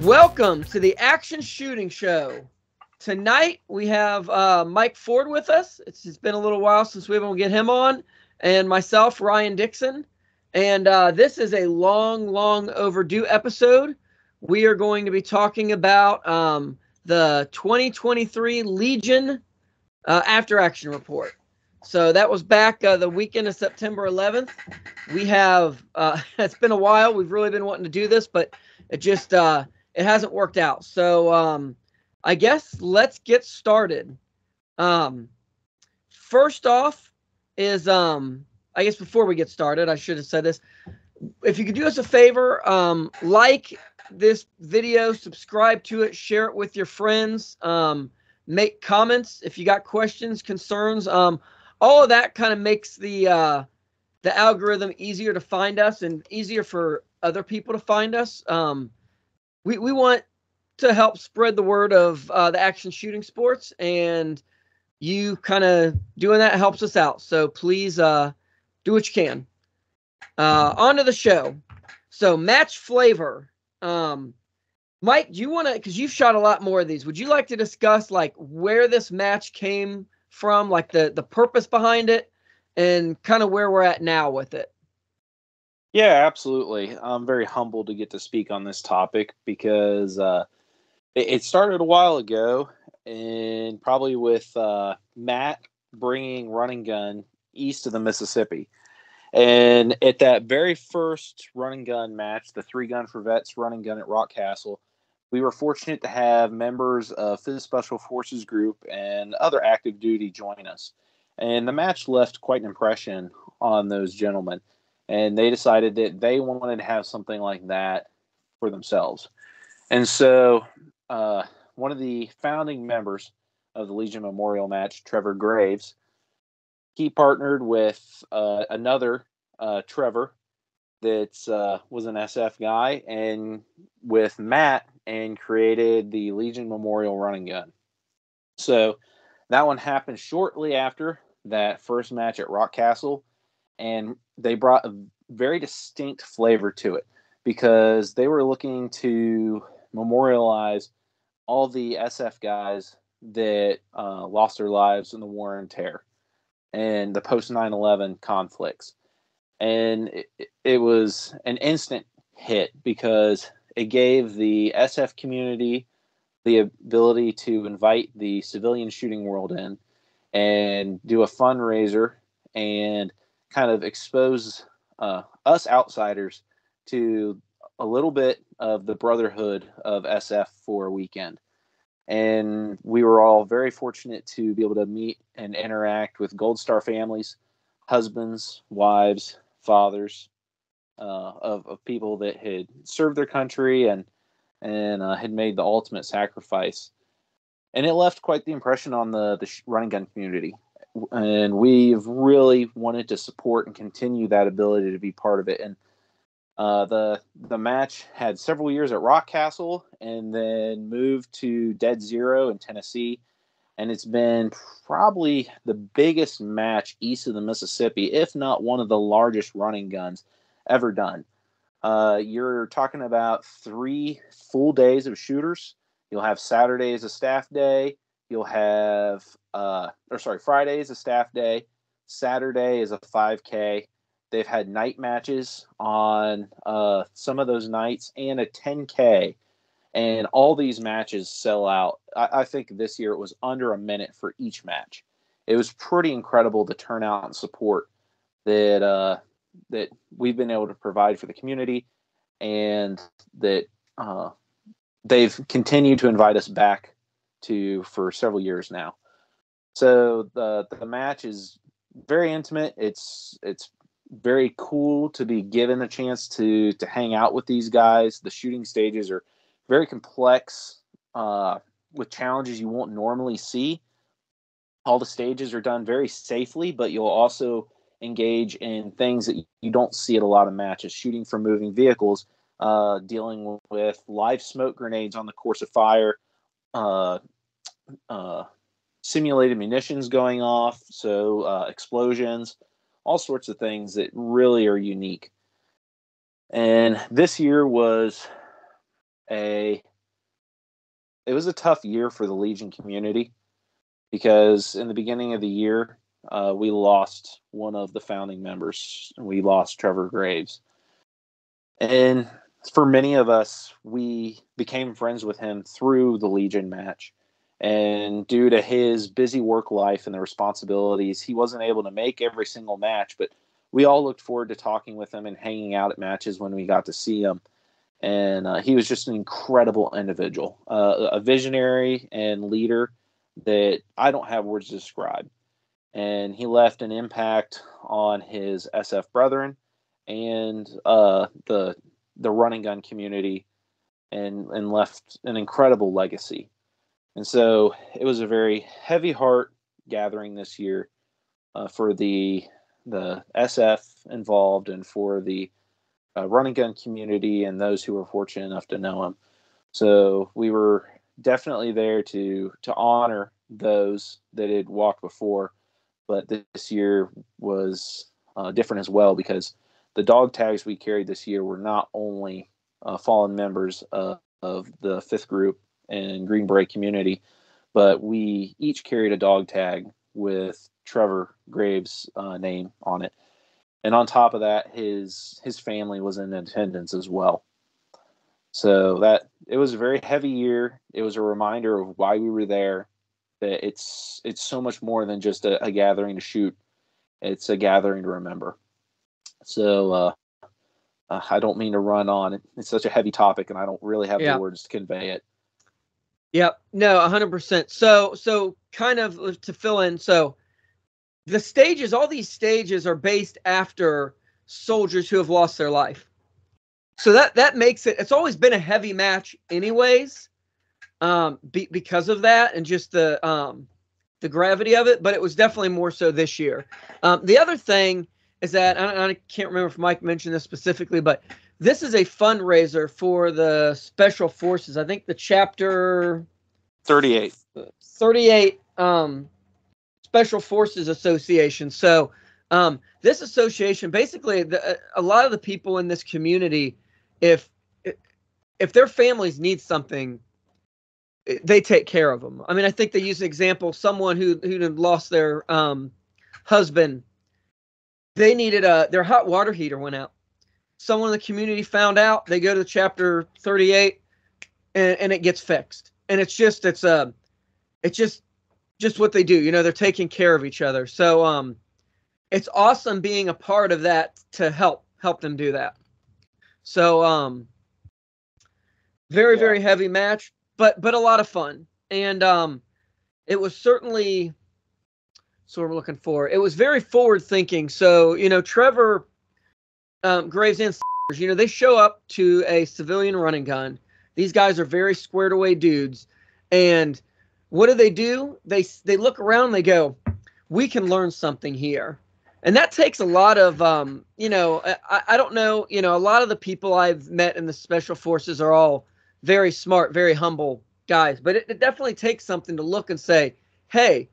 Welcome to the Action Shooting Show. Tonight we have Mike Ford with us. It's been a little while since we were able to get him on, and myself, Ryan Dixon. And this is a long overdue episode. We are going to be talking about the 2023 Legion After Action Report. So that was back the weekend of September 11th. We have, it's been a while. We've really been wanting to do this, but it just, it hasn't worked out. So I guess let's get started. First off is, I guess before we get started, I should have said this. If you could do us a favor, like this video, subscribe to it, share it with your friends, make comments if you got questions, concerns. All of that kind of makes the algorithm easier to find us and easier for other people to find us. We want to help spread the word of the action shooting sports, and you kind of doing that helps us out. So please do what you can. On to the show. So match flavor. Mike, do you want to, because you've shot a lot more of these, would you like to discuss like where this match came from, like the purpose behind it, and kind of where we're at now with it? Yeah, absolutely. I'm very humbled to get to speak on this topic because it started a while ago, and probably with Matt bringing Run and Gun east of the Mississippi. And at that very first Run and Gun match, the 3 Gun for Vets Run and Gun at Rock Castle, we were fortunate to have members of Phys Special Forces Group and other active duty join us. And the match left quite an impression on those gentlemen. And they decided that they wanted to have something like that for themselves. And so one of the founding members of the Legion Memorial match, Trevor Graves, he partnered with another Trevor that was an SF guy, and with Matt, and created the Legion Memorial Run and Gun. So that one happened shortly after that first match at Rock Castle, and they brought a very distinct flavor to it because they were looking to memorialize all the SF guys that lost their lives in the war and terror and the post 9/11 conflicts. And it was an instant hit because it gave the SF community the ability to invite the civilian shooting world in and do a fundraiser and kind of expose us outsiders to a little bit of the brotherhood of SF for a weekend. And we were all very fortunate to be able to meet and interact with Gold Star families, husbands, wives, fathers, of people that had served their country and had made the ultimate sacrifice. And it left quite the impression on the run and gun community. And we've really wanted to support and continue that ability to be part of it. And the match had several years at Rock Castle and then moved to Dead Zero in Tennessee. And it's been probably the biggest match east of the Mississippi, if not one of the largest running guns ever done. You're talking about 3 full days of shooters. You'll have Saturday as a staff day. You'll have, Friday is a staff day. Saturday is a 5K. They've had night matches on some of those nights and a 10K. And all these matches sell out. I think this year it was under a minute for each match. It was pretty incredible the turnout and support that that we've been able to provide for the community, and that they've continued to invite us back to for several years now. So the match is very intimate. It's very cool to be given a chance to hang out with these guys. The shooting stages are very complex with challenges you won't normally see. All the stages are done very safely, but you'll also engage in things that you don't see at a lot of matches, shooting from moving vehicles, dealing with live smoke grenades on the course of fire, simulated munitions going off, so explosions, all sorts of things that really are unique. And this year was a it was a tough year for the Legion community because in the beginning of the year, we lost one of the founding members. We lost Trevor Graves. And for many of us, we became friends with him through the Legion match. And due to his busy work life and the responsibilities, he wasn't able to make every single match. But we all looked forward to talking with him and hanging out at matches when we got to see him. And he was just an incredible individual, a visionary and leader that I don't have words to describe. And he left an impact on his SF brethren and the running gun community, and left an incredible legacy. And so it was a very heavy heart gathering this year for the SF involved and for the running gun community and those who were fortunate enough to know him. So we were definitely there to honor those that had walked before, but this year was different as well because the dog tags we carried this year were not only fallen members of the 5th group and Green Beret community, but we each carried a dog tag with Trevor Graves' name on it. And on top of that, his family was in attendance as well. So that it was a very heavy year. It was a reminder of why we were there, that it's so much more than just a gathering to shoot. It's a gathering to remember. So I don't mean to run on. It's such a heavy topic, and I don't really have the words to convey it. Yep. No, 100%. So kind of to fill in. So the stages, all these stages are based after soldiers who have lost their life. So that makes it's always been a heavy match anyways, because of that and just the gravity of it, but it was definitely more so this year. The other thing is that, I can't remember if Mike mentioned this specifically, but this is a fundraiser for the Special Forces. I think the chapter 38 Special Forces Association. So this association, basically, a lot of the people in this community, if their families need something, they take care of them. I mean, I think they use an example, someone who lost their husband. They needed their hot water heater went out. Someone in the community found out. They go to chapter 38, and it gets fixed. And it's just what they do. They're taking care of each other. So it's awesome being a part of that to help them do that. So very heavy match, but a lot of fun. And it was certainly. So we're looking for. It was very forward thinking. So, Trevor Graves and they show up to a civilian running gun. These guys are very squared away dudes. And what do? They look around and they go, we can learn something here. And that takes a lot of, I don't know, a lot of the people I've met in the Special Forces are all very smart, very humble guys. But it definitely takes something to look and say, hey,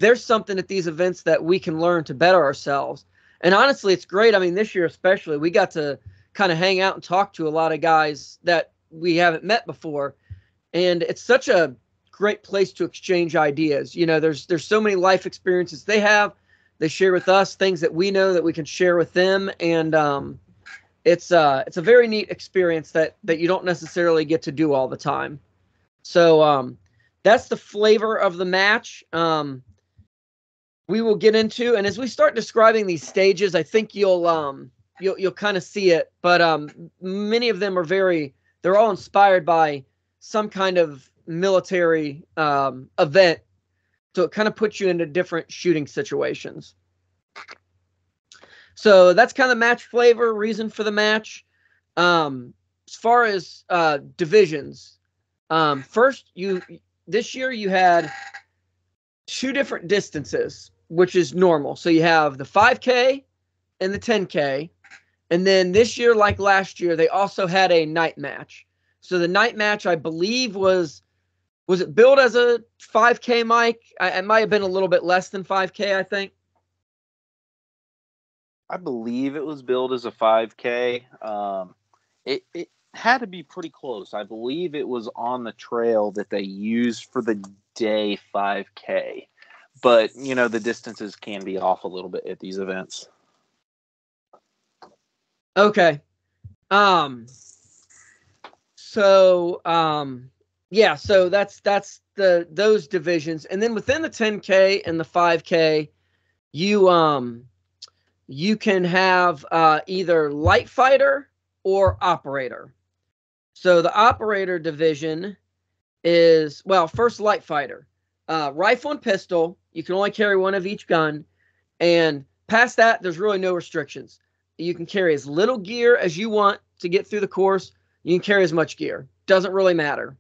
there's something at these events that we can learn to better ourselves. And honestly, it's great. I mean, this year especially, we got to kind of hang out and talk to a lot of guys that we haven't met before. And it's such a great place to exchange ideas. There's so many life experiences they have. They share with us things that we know that we can share with them. And it's a very neat experience that you don't necessarily get to do all the time. So that's the flavor of the match. We will get into, and as we start describing these stages, I think you'll kind of see it. But many of them they're all inspired by some kind of military event, so it kind of puts you into different shooting situations. So that's kind of match flavor, reason for the match. As far as divisions, first this year you had 2 different distances, which is normal. So you have the 5K and the 10K. And then this year, like last year, they also had a night match. So the night match, I believe, was it billed as a 5K, Mike? It might have been a little bit less than 5K, I think. I believe it was billed as a 5K. had to be pretty close. I believe it was on the trail that they used for the day 5K. But, the distances can be off a little bit at these events. Okay. So that's those divisions. And then within the 10K and the 5K, you can have either light fighter or operator. So the operator division is, first light fighter. Rifle and pistol, you can only carry one of each gun. And past that, there's really no restrictions. You can carry as little gear as you want to get through the course. You can carry as much gear. Doesn't really matter.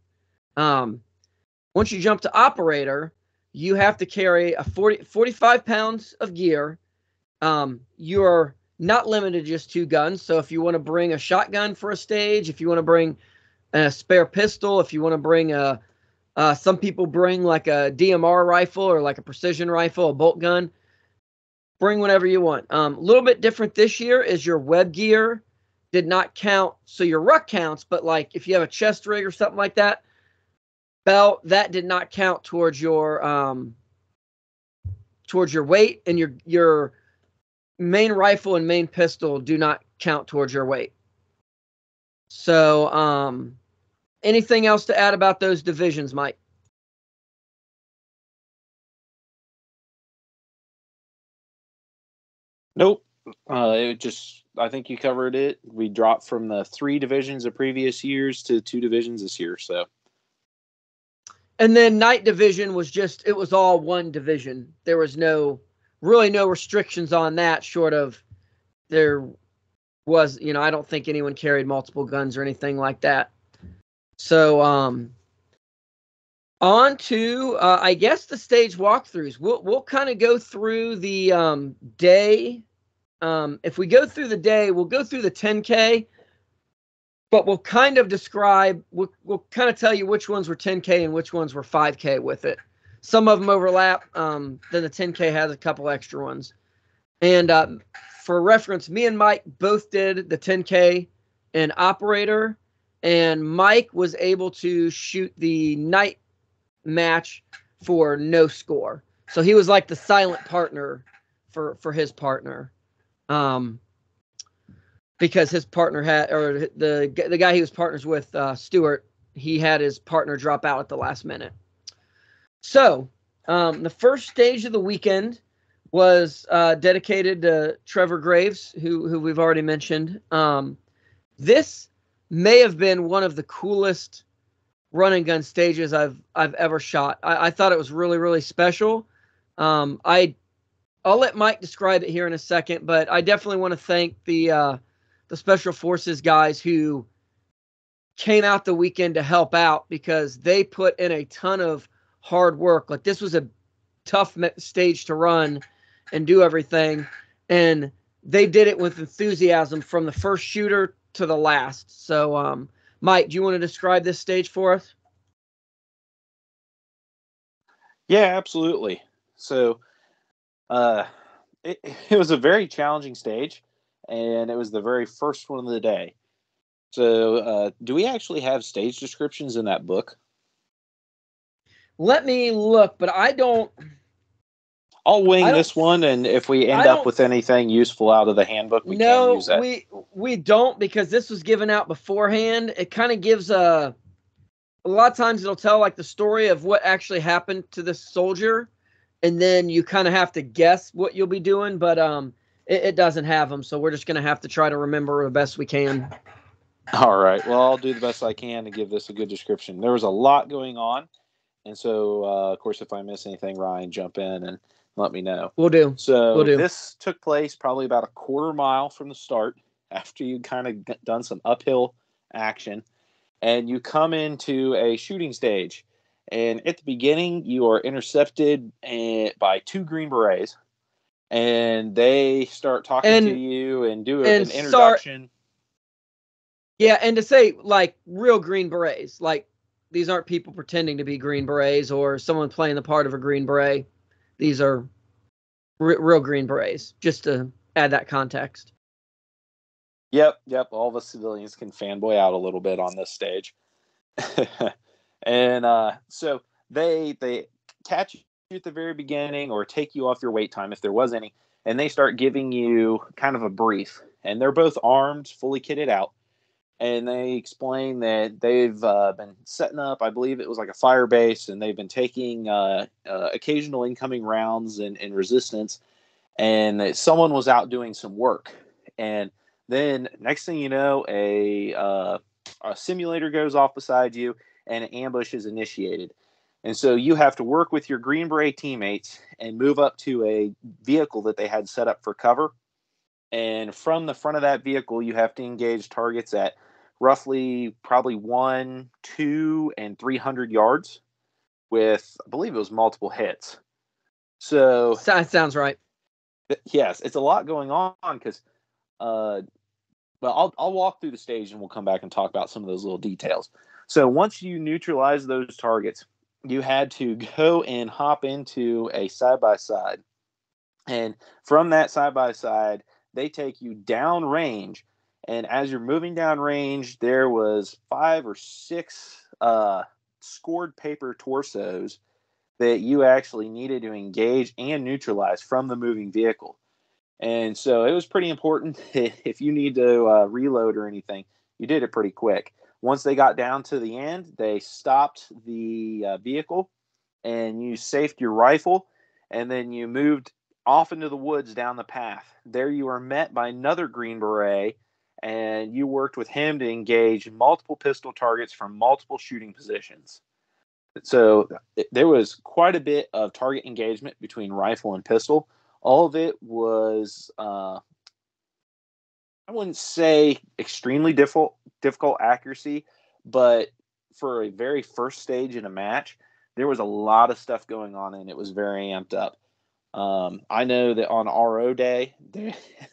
Once you jump to operator, you have to carry 45 pounds of gear. You're not limited to just 2 guns. So if you want to bring a shotgun for a stage, if you want to bring a spare pistol, if you want to bring some people bring like a DMR rifle or like a precision rifle, a bolt gun. Bring whatever you want. A little bit different this year is your web gear did not count. So your ruck counts, but like if you have a chest rig or something like that, belt, that did not count towards your weight, and your main rifle and main pistol do not count towards your weight. So, anything else to add about those divisions, Mike? Nope. I think you covered it. We dropped from the 3 divisions of previous years to 2 divisions this year. So, and then night division it was all one division. There was really no restrictions on that, short of there was, I don't think anyone carried multiple guns or anything like that. So, on to, I guess, the stage walkthroughs. We'll kind of go through the day. If we go through the day, we'll go through the 10K, but we'll kind of describe, we'll kind of tell you which ones were 10K and which ones were 5K with it. Some of them overlap. Then the 10K has a couple extra ones. And for reference, me and Mike both did the 10K in operator, and Mike was able to shoot the night match for no score. So he was like the silent partner for his partner. Because his partner had, or the guy he was partners with, Stuart, he had his partner drop out at the last minute. So, the first stage of the weekend was dedicated to Trevor Graves, who we've already mentioned. This may have been one of the coolest run and gun stages I've ever shot. I thought it was really, really special. I'll let Mike describe it here in a second, but I definitely want to thank the Special Forces guys who came out the weekend to help out, because they put in a ton of hard work. Like, this was a tough stage to run and do everything, and they did it with enthusiasm from the first shooter to the last. So, Mike, do you want to describe this stage for us? Yeah, absolutely. So, it was a very challenging stage, and it was the very first one of the day. So, do we actually have stage descriptions in that book? Let me look, but I don't. I'll wing this one, and if we end up with anything useful out of the handbook, we can use that. We don't, because this was given out beforehand. It kind of gives a lot of times it'll tell like the story of what actually happened to this soldier, and then you kind of have to guess what you'll be doing, but it doesn't have them, so we're just going to have to try to remember the best we can. All right. Well, I'll do the best I can to give this a good description. There was a lot going on, and so, of course, if I miss anything, Ryan, jump in and let me know. Will do. So this took place probably about a quarter mile from the start, after you kind of done some uphill action, and you come into a shooting stage. And at the beginning, you are intercepted by 2 Green Berets, and they start talking to you and do an introduction. Yeah, and to say, like, real Green Berets, like, these aren't people pretending to be Green Berets or someone playing the part of a Green Beret. These are real Green Berets, just to add that context. Yep. All the civilians can fanboy out a little bit on this stage. And so they catch you at the very beginning or take you off your wait time if there was any, and they start giving you kind of a brief. And they're both armed, fully kitted out, and they explain that they've been setting up, I believe it was like a fire base, and they've been taking occasional incoming rounds and resistance, and that someone was out doing some work. And then next thing you know, a simulator goes off beside you, and an ambush is initiated. And so you have to work with your Green Beret teammates and move up to a vehicle that they had set up for cover. And from the front of that vehicle, you have to engage targets at roughly probably 1, 2, and 300 yards with, I believe it was multiple hits. So sounds right. Yes, it's a lot going on because, well, I'll walk through the stage and we'll come back and talk about some of those little details. So once you neutralize those targets, you had to go and hop into a side-by-side. And from that side-by-side, they take you down range. And as you're moving down range, there was 5 or 6 scored paper torsos that you actually needed to engage and neutralize from the moving vehicle. And so it was pretty important. If you need to reload or anything, you did it pretty quick. Once they got down to the end, they stopped the vehicle and you safed your rifle, and then you moved off into the woods down the path. There you were met by another Green Beret, and you worked with him to engage multiple pistol targets from multiple shooting positions. So there was quite a bit of target engagement between rifle and pistol. All of it was, I wouldn't say extremely difficult accuracy, but for a very first stage in a match, there was a lot of stuff going on and it was very amped up. I know that on RO day,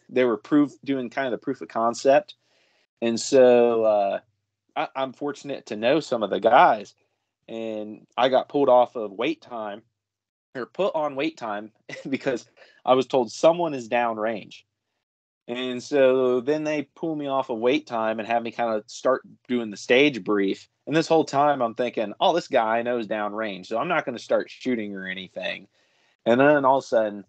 they were doing kind of the proof of concept. And so I'm fortunate to know some of the guys, and I got pulled off of wait time or put on wait time because I was told someone is downrange. And so then they pull me off of wait time and have me kind of start doing the stage brief. And this whole time I'm thinking, oh, this guy I know is downrange, so I'm not going to start shooting or anything. And then all of a sudden,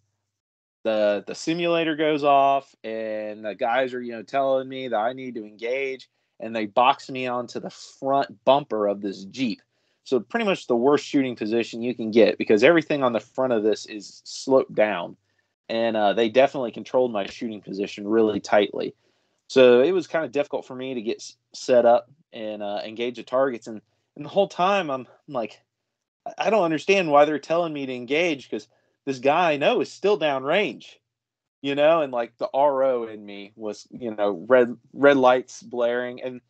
the simulator goes off, and the guys are telling me that I need to engage, and they box me onto the front bumper of this Jeep. So pretty much the worst shooting position you can get because everything on the front of this is sloped down. And they definitely controlled my shooting position really tightly. So it was kind of difficult for me to get set up and engage the targets. And the whole time I'm like, I don't understand why they're telling me to engage because this guy I know is still downrange, and like the RO in me was, red lights blaring. And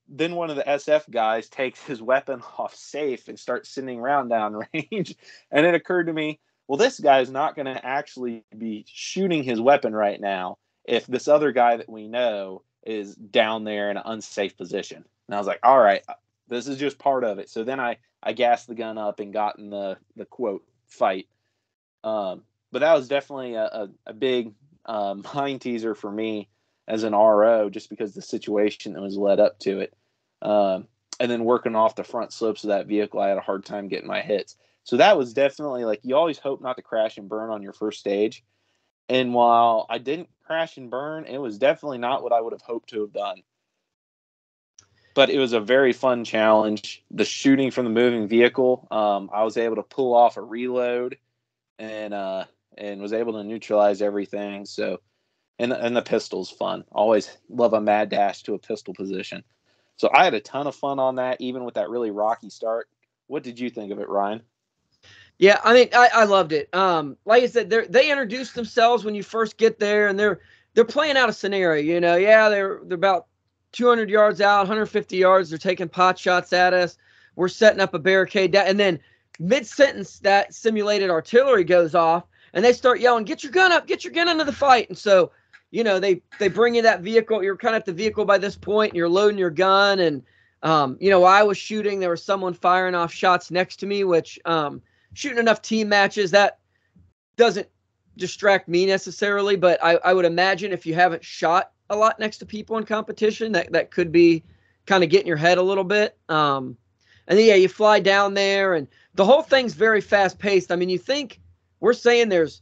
then one of the SF guys takes his weapon off safe and starts sending around downrange. And it occurred to me, well, this guy's not going to actually be shooting his weapon right now if this other guy that we know is down there in an unsafe position. And I was like, all right, this is just part of it. So then I gassed the gun up and got in the quote fight. But that was definitely a big mind teaser for me as an RO just because the situation that was led up to it. And then working off the front slopes of that vehicle, I had a hard time getting my hits. So that was definitely like, you always hope not to crash and burn on your first stage. And while I didn't crash and burn, it was definitely not what I would have hoped to have done. But it was a very fun challenge. The shooting from the moving vehicle, I was able to pull off a reload and was able to neutralize everything. So, and the pistol's fun. Always love a mad dash to a pistol position. So I had a ton of fun on that, even with that really rocky start. What did you think of it, Ryan? Yeah, I mean, I loved it. Like I said, they introduce themselves when you first get there, and they're playing out a scenario. Yeah, they're about 200 yards out, 150 yards. They're taking pot shots at us. We're setting up a barricade, and then mid-sentence, that simulated artillery goes off, and they start yelling, "Get your gun up! Get your gun into the fight!" And so, they bring you that vehicle. You're kind of at the vehicle by this point, and you're loading your gun. And while I was shooting, there was someone firing off shots next to me, which shooting enough team matches, that doesn't distract me necessarily, but I would imagine if you haven't shot a lot next to people in competition. That could be kind of getting your head a little bit. And then, yeah, you fly down there, and the whole thing's very fast paced. I mean, you think we're saying there's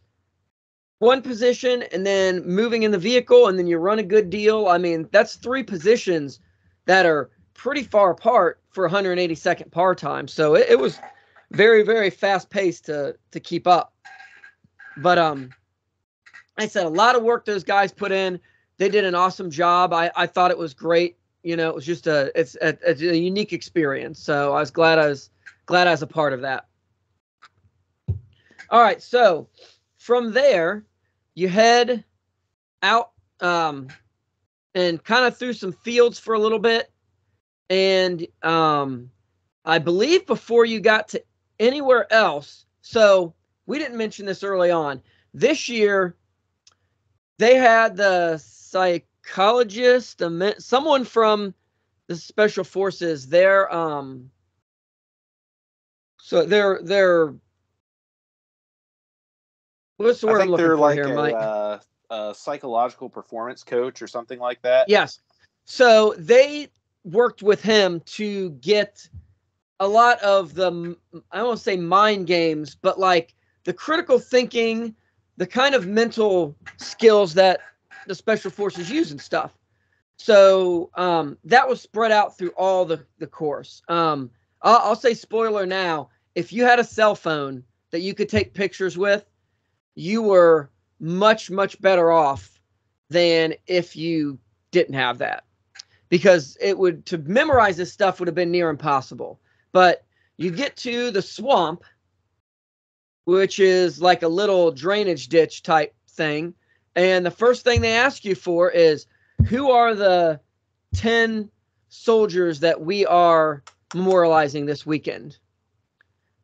one position and then moving in the vehicle, and then you run a good deal. I mean, that's 3 positions that are pretty far apart for 180-second par time. So it was very, very fast paced to keep up. But I said a lot of work those guys put in. They did an awesome job. I thought it was great. You know, it was just it's a unique experience. So I was glad I was a part of that. All right, so from there, you head out and kind of through some fields for a little bit. And I believe before you got to anywhere else, so we didn't mention this early on. This year, they had the psychologist, someone from the Special Forces. They're what's the word I'm looking for here, Mike? A psychological performance coach or something like that. Yes. So they worked with him to get a lot of the, I don't want to say mind games, but like the critical thinking, the kind of mental skills that the Special Forces use and stuff. So that was spread out through all the course. I'll say spoiler now, if you had a cell phone that you could take pictures with, you were much, much better off than if you didn't have that. Because to memorize this stuff would have been near impossible. But you get to the swamp, which is like a little drainage ditch type thing. And the first thing they ask you for is, who are the 10 soldiers that we are memorializing this weekend?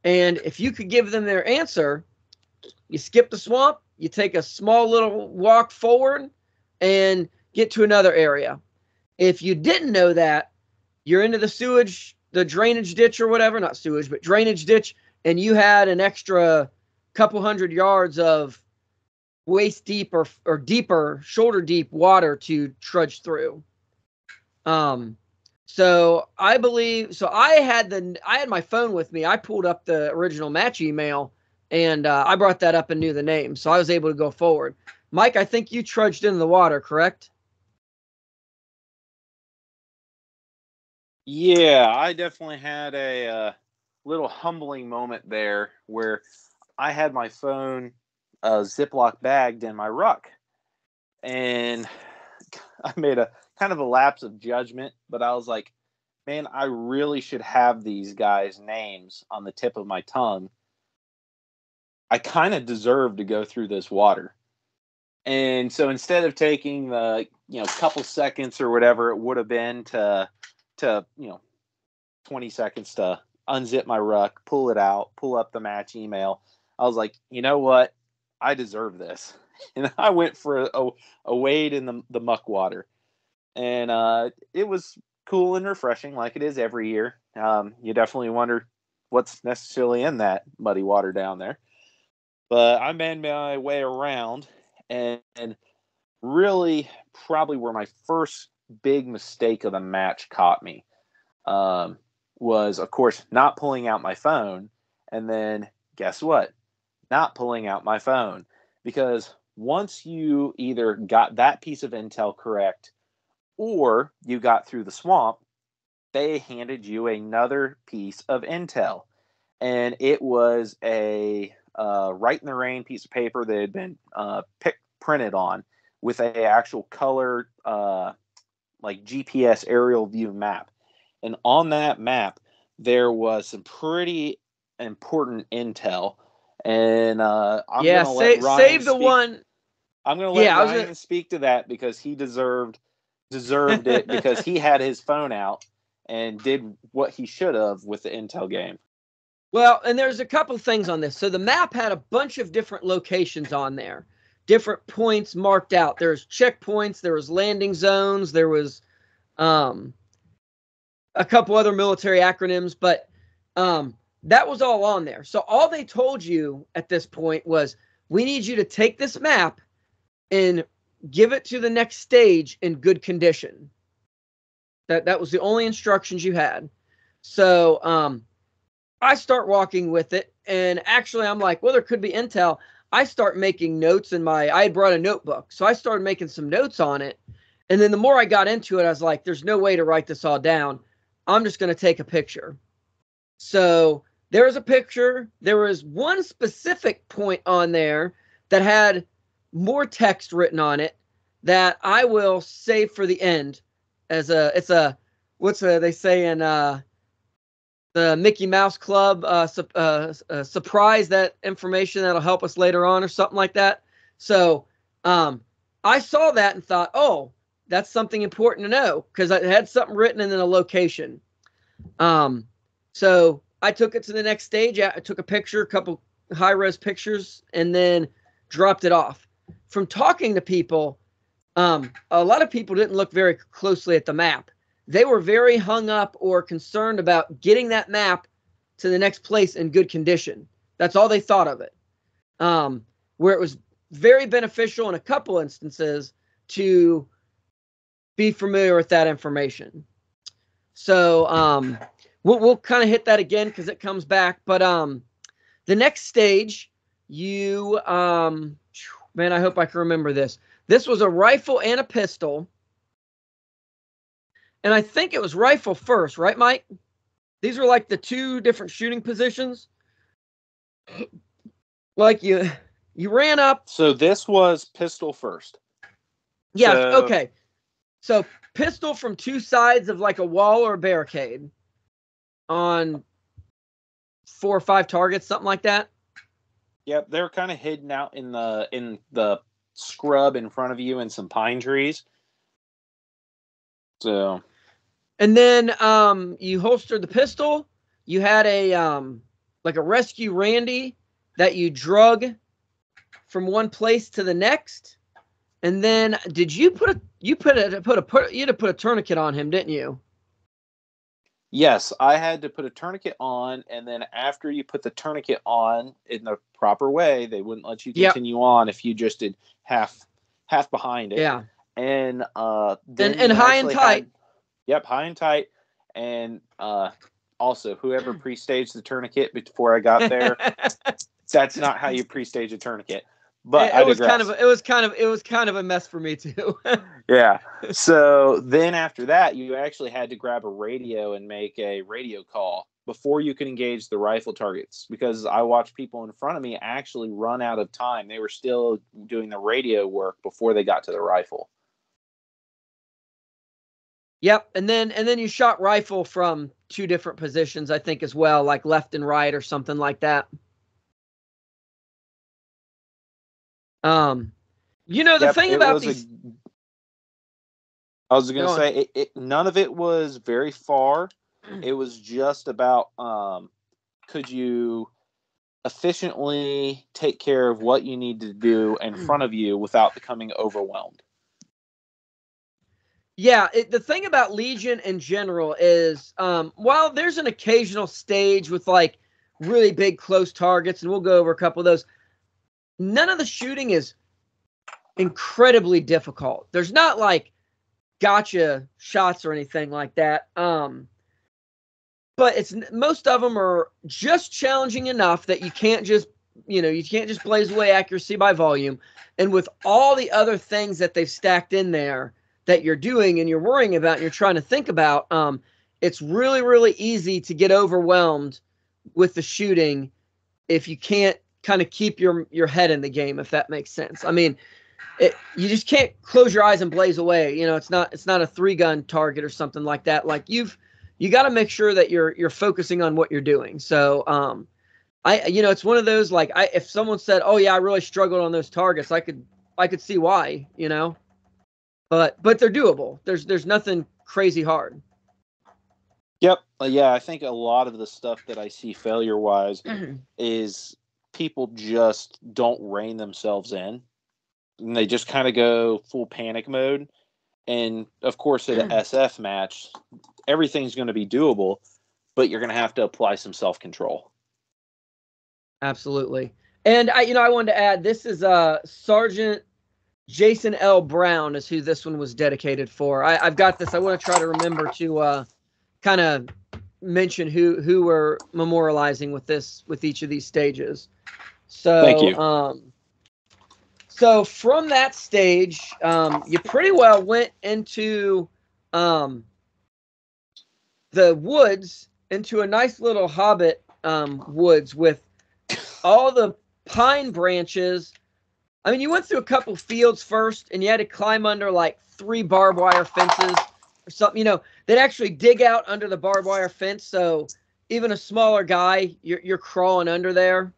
And if you could give them their answer, you skip the swamp, you take a small little walk forward and get to another area. If you didn't know that, you're into the drainage ditch or whatever, not sewage, but drainage ditch, and you had an extra couple 100 yards of waist deep or deeper, shoulder deep water to trudge through. So I had my phone with me. I pulled up the original match email, and I brought that up and knew the name, so I was able to go forward. Mike, I think you trudged into the water, correct? Yeah, I definitely had a little humbling moment there where I had my phone Ziploc bagged in my ruck, and I made a kind of a lapse of judgment, but I was like, man, I really should have these guys' names on the tip of my tongue. I kind of deserve to go through this water. And so instead of taking the, couple seconds or whatever it would have been to 20 seconds to unzip my ruck, pull it out, pull up the match email, I was like, you know what? I deserve this. And I went for a wade in the muck water. And it was cool and refreshing like it is every year. You definitely wonder what's necessarily in that muddy water down there. But I made my way around, and really probably where my first big mistake of the match caught me was, of course, not pulling out my phone. And then guess what? Not pulling out my phone. Because once you either got that piece of intel correct or you got through the swamp, they handed you another piece of intel. And it was a Write in the Rain piece of paper that had been printed on with a actual color like GPS aerial view map. And on that map, there was some pretty important intel. And I'm going to let Ryan save the one. I'm going to let Ryan speak to that because he deserved it because he had his phone out and did what he should have with the intel game. Well, and there's a couple things on this. So the map had a bunch of different locations on there, different points marked out. There's checkpoints, there was landing zones, there was a couple other military acronyms, but that was all on there. So all they told you at this point was, we need you to take this map and give it to the next stage in good condition. That was the only instructions you had. So I start walking with it, and actually I'm like, well, there could be intel. I start making notes I had brought a notebook, so I started making some notes on it. And then the more I got into it, I was like, there's no way to write this all down. I'm just going to take a picture. So there was a picture. There was one specific point on there that had more text written on it that I will save for the end they say in the Mickey Mouse Club, surprise, that information that'll help us later on or something like that. So I saw that and thought, oh, that's something important to know, because it had something written and then a location. So I took it to the next stage. I took a picture, a couple high-res pictures, and then dropped it off. From talking to people, a lot of people didn't look very closely at the map. They were very hung up or concerned about getting that map to the next place in good condition. That's all they thought of it. Where it was very beneficial in a couple instances to be familiar with that information. So we'll kind of hit that again because it comes back. But the next stage, you man, I hope I can remember this. This was a rifle and a pistol. And I think it was rifle first, right, Mike? These were like the two different shooting positions. Like you ran up. So this was pistol first. Yes, okay. So pistol from two sides of like a wall or a barricade on 4 or 5 targets, something like that. Yep, they're kind of hidden out in the scrub in front of you and some pine trees. So, and then you holstered the pistol. You had a like a rescue Randy that you drug from one place to the next. And then did you you had to put a tourniquet on him, didn't you? Yes, I had to put a tourniquet on, and then after you put the tourniquet on in the proper way, they wouldn't let you continue on if you just did half behind it. Yeah. And then high and tight. High and tight. And also, whoever pre-staged the tourniquet before I got there, that's not how you pre-stage a tourniquet. But it was kind of a mess for me too. Yeah. So then after that, you actually had to grab a radio and make a radio call before you could engage the rifle targets, because I watched people in front of me actually run out of time. They were still doing the radio work before they got to the rifle. Yep, and then you shot rifle from 2 different positions, I think, as well, like left and right or something like that. The thing about these, I was going to say, none of it was very far. It was just about, could you efficiently take care of what you need to do in front of you without becoming overwhelmed? Yeah, the thing about Legion in general is, while there's an occasional stage with like really big close targets, and we'll go over a couple of those, none of the shooting is incredibly difficult. There's not like gotcha shots or anything like that. But most of them are just challenging enough that you can't just blaze away accuracy by volume. And with all the other things that they've stacked in there that you're doing and you're worrying about and you're trying to think about, it's really, really easy to get overwhelmed with the shooting if you can't kind of keep your head in the game, if that makes sense. I mean, you just can't close your eyes and blaze away. It's not a 3-gun target or something like that. Like you got to make sure that you're focusing on what you're doing. So it's one of those, like, if someone said, "Oh yeah, I really struggled on those targets," I could see why, but they're doable. There's nothing crazy hard. Yep. Yeah, I think a lot of the stuff that I see failure-wise is people just don't rein themselves in. And they just kind of go full panic mode. And, of course, at an SF match, everything's going to be doable, but you're going to have to apply some self-control. Absolutely. And I wanted to add, this is Sergeant Jason L. Brown is who this one was dedicated for. I've got this. I want to try to remember to kind of mention who we're memorializing with each of these stages. Thank you. So from that stage, you pretty well went into the woods, into a nice little hobbit woods with all the pine branches. I mean, you went through a couple fields first, and you had to climb under like 3 barbed wire fences or something. You know, they'd actually dig out under the barbed wire fence, so even a smaller guy, you're crawling under there.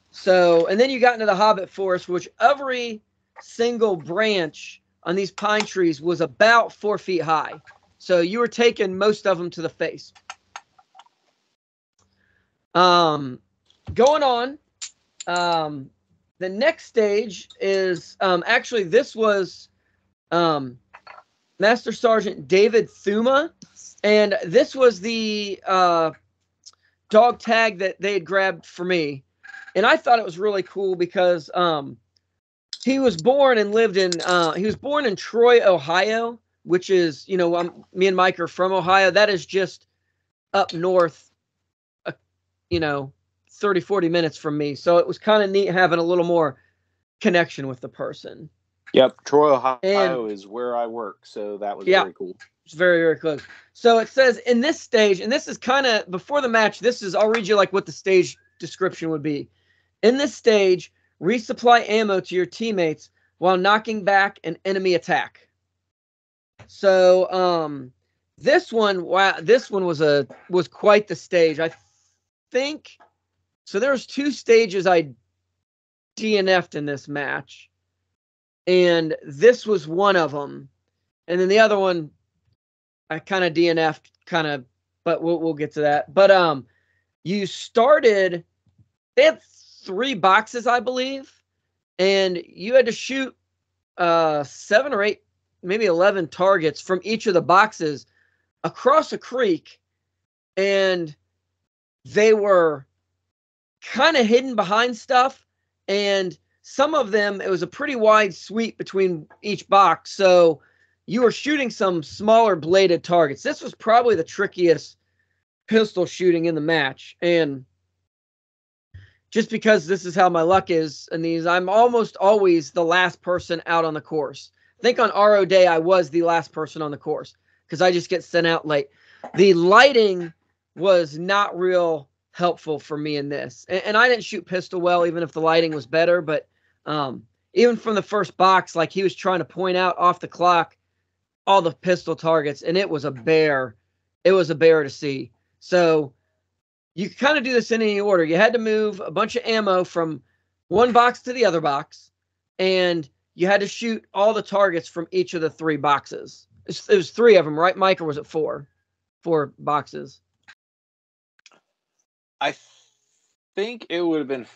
So, and then you got into the Hobbit Forest, which every single branch on these pine trees was about 4 feet high. So you were taking most of them to the face. Going on, the next stage is actually this was Master Sergeant David Thuma, and this was the dog tag that they had grabbed for me. And I thought it was really cool because he was born and lived in he was born in Troy, Ohio, which is, you know, me and Mike are from Ohio. That is just up north, you know, 30, 40 minutes from me. So it was kind of neat having a little more connection with the person. Yep, Troy, Ohio is where I work, so that was very cool. It's very, very close. So it says in this stage, and this is kind of before the match, I'll read you like what the stage description would be. In this stage, resupply ammo to your teammates while knocking back an enemy attack. So this one was quite the stage. I think so. There was 2 stages I DNF'd in this match, and this was one of them. And then the other one I kind of DNF'd, but we'll get to that. But you started. They had 3 boxes, I believe, and you had to shoot 7 or 8, maybe 11 targets from each of the boxes across a creek, and they were kind of hidden behind stuff, and some of them, it was a pretty wide sweep between each box, so you were shooting some smaller bladed targets. This was probably the trickiest pistol shooting in the match, and just because this is how my luck is in these, I'm almost always the last person out on the course. I think on RO day, I was the last person on the course because I just get sent out late. The lighting was not real helpful for me in this. And I didn't shoot pistol well, even if the lighting was better. But even from the first box, like he was trying to point out off the clock all the pistol targets, and it was a bear. It was a bear to see. So you could kind of do this in any order. You had to move a bunch of ammo from one box to the other box, and you had to shoot all the targets from each of the 3 boxes. It was 3 of them, right, Mike, or was it 4? 4 boxes. I think it would have been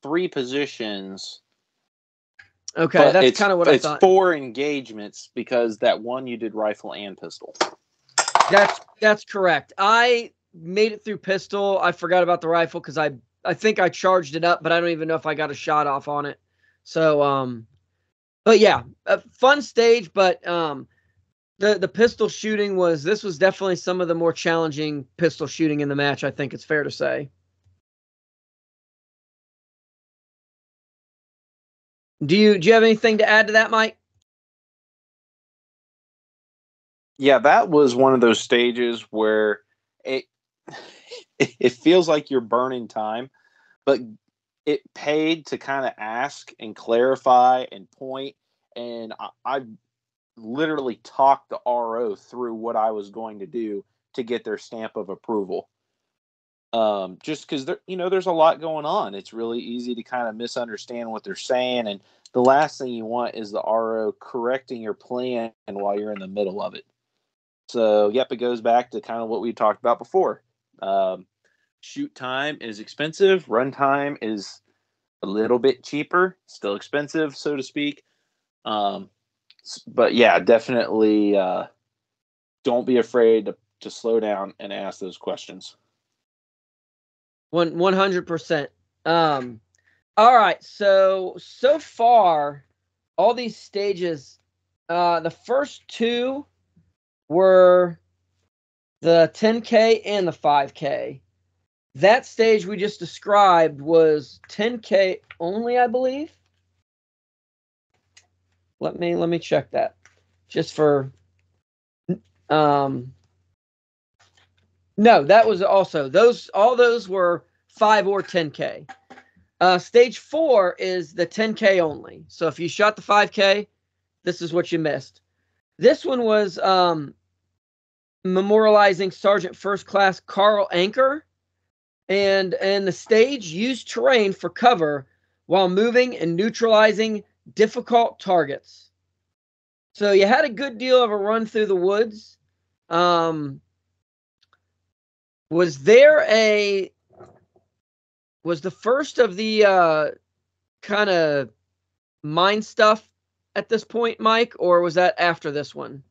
3 positions. Okay, that's kind of what I thought. It's 4 engagements because that one you did rifle and pistol. That's correct. I made it through pistol. I forgot about the rifle because I think I charged it up, but I don't even know if I got a shot off on it. So but yeah, a fun stage, but the pistol shooting was definitely some of the more challenging pistol shooting in the match, I think it's fair to say. Do you have anything to add to that, Mike? Yeah, that was one of those stages where it feels like you're burning time, but it paid to kind of ask and clarify and point. And I literally talked the RO through what I was going to do to get their stamp of approval. Just because there's a lot going on. It's really easy to kind of misunderstand what they're saying. And the last thing you want is the RO correcting your plan while you're in the middle of it. So, yep, it goes back to kind of what we talked about before. Shoot time is expensive. Run time is a little bit cheaper. Still expensive, so to speak. But, yeah, definitely don't be afraid to slow down and ask those questions. 100%. All right. So far, all these stages, the first two were the 10K and the 5K. That stage we just described was 10K only, I believe. Let me check that. Just for no, that was also all those were 5 or 10K. Stage 4 is the 10K only. So if you shot the 5K, this is what you missed. This one was memorializing Sergeant First Class Carl Anker, and the stage used terrain for cover while moving and neutralizing difficult targets. So you had a good deal of a run through the woods. Was the first of the kind of mine stuff at this point, Mike, or was that after this one?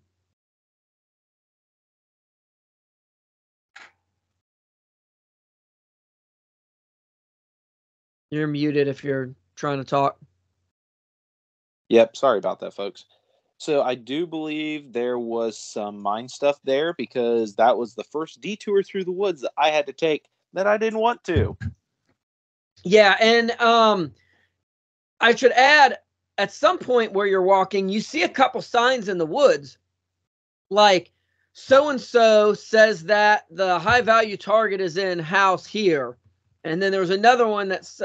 You're muted if you're trying to talk. Yep, sorry about that, folks. So I do believe there was some mine stuff there because that was the first detour through the woods that I had to take that I didn't want to. Yeah, and I should add, at some point where you're walking, you see a couple signs in the woods, like so and so says that the high value target is in house here, and then there was another one that's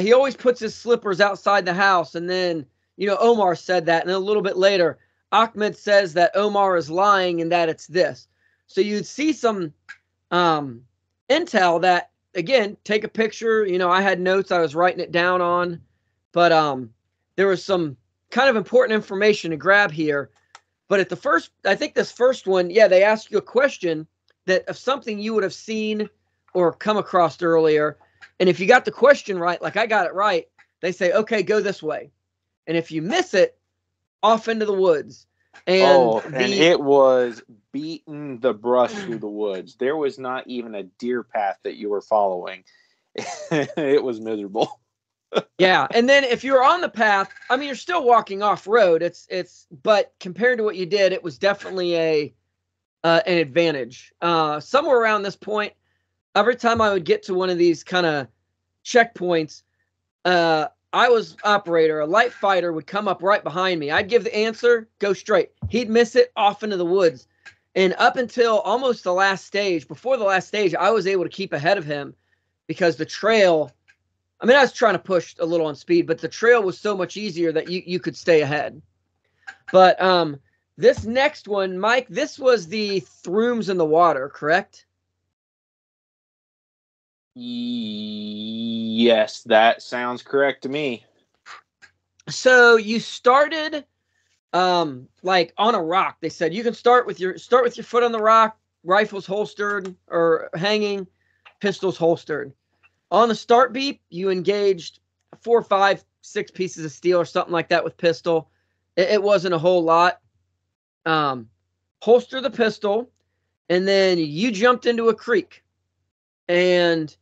he always puts his slippers outside the house, and then Omar said that, and a little bit later Ahmed says that Omar is lying and that it's this. So you'd see some intel that, again, take a picture. I had notes I was writing it down on, but there was some kind of important information to grab here. But at the first, I think this first one, yeah, they ask you a question that of something you would have seen or come across earlier. And if you got the question right, like I got it right, they say, okay, go this way. And if you miss it, off into the woods. And it was beating the brush through the woods. There was not even a deer path that you were following. It was miserable. Yeah, and then if you're on the path, I mean, you're still walking off road. But compared to what you did, it was definitely an advantage. Somewhere around this point, every time I would get to one of these kind of checkpoints, I was operator. A light fighter would come up right behind me. I'd give the answer, go straight. He'd miss it, off into the woods. And up until almost the last stage, before the last stage, I was able to keep ahead of him because the trail, I mean, I was trying to push a little on speed, but the trail was so much easier that you could stay ahead. But this next one, Mike, this was the throoms in the water, correct? Yes, that sounds correct to me. So you started like on a rock. They said you can start with your foot on the rock, rifles holstered or hanging, pistols holstered. On the start beep, you engaged 4, 5, 6 pieces of steel or something like that with pistol. It wasn't a whole lot. Holster the pistol, and then you jumped into a creek. And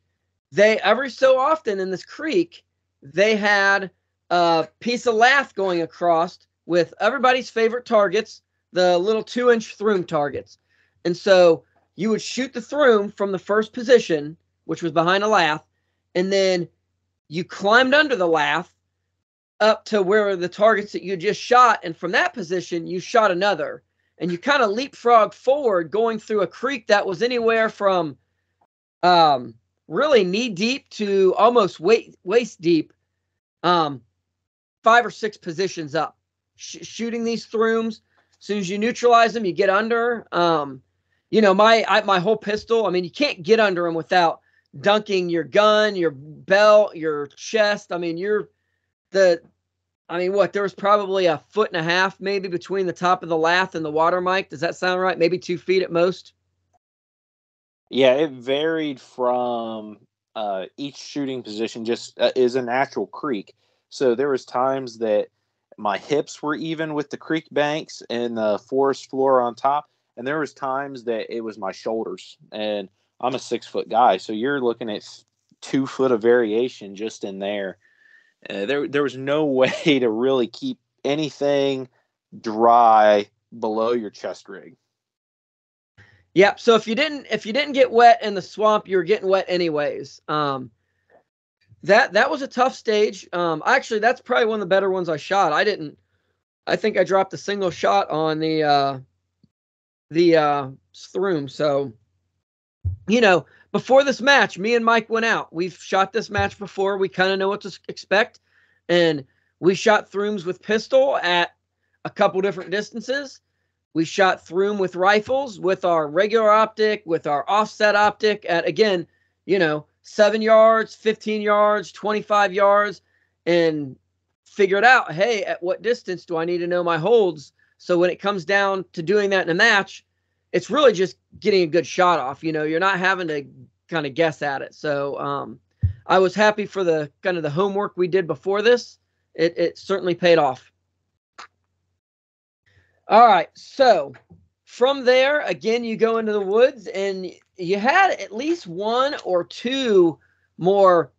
they, every so often in this creek, they had a piece of lath going across with everybody's favorite targets, the little 2-inch throom targets. And so you would shoot the throom from the first position, which was behind a lath, and then you climbed under the lath up to where the targets that you just shot, and from that position you shot another, and you kind of leapfrog forward, going through a creek that was anywhere from really knee deep to almost waist deep, 5 or 6 positions up, shooting these throoms. As soon as you neutralize them, you get under. My whole pistol, I mean, you can't get under them without dunking your gun, your belt, your chest. I mean, there was probably 1.5 feet maybe between the top of the lath and the water, Mike. Does that sound right? Maybe 2 feet at most. Yeah, it varied from each shooting position. Just is a natural creek, so there was times that my hips were even with the creek banks and the forest floor on top, and there was times that it was my shoulders. And I'm a 6-foot guy, so you're looking at 2 foot of variation just in there. There was no way to really keep anything dry below your chest rig. Yeah. So if you didn't get wet in the swamp, you were getting wet anyways. That was a tough stage. Actually, that's probably one of the better ones I shot. I think I dropped a single shot on the Throom. So, before this match, me and Mike went out. We've shot this match before. We kind of know what to expect. And we shot Throoms with pistol at a couple different distances. We shot Throom with rifles, with our regular optic, with our offset optic at, again, 7 yards, 15 yards, 25 yards, and figured out, hey, at what distance do I need to know my holds? So when it comes down to doing that in a match, it's really just getting a good shot off. You're not having to kind of guess at it. So I was happy for the kind of the homework we did before this. It certainly paid off. All right. So from there, again, you go into the woods, and you had at least 1 or 2 more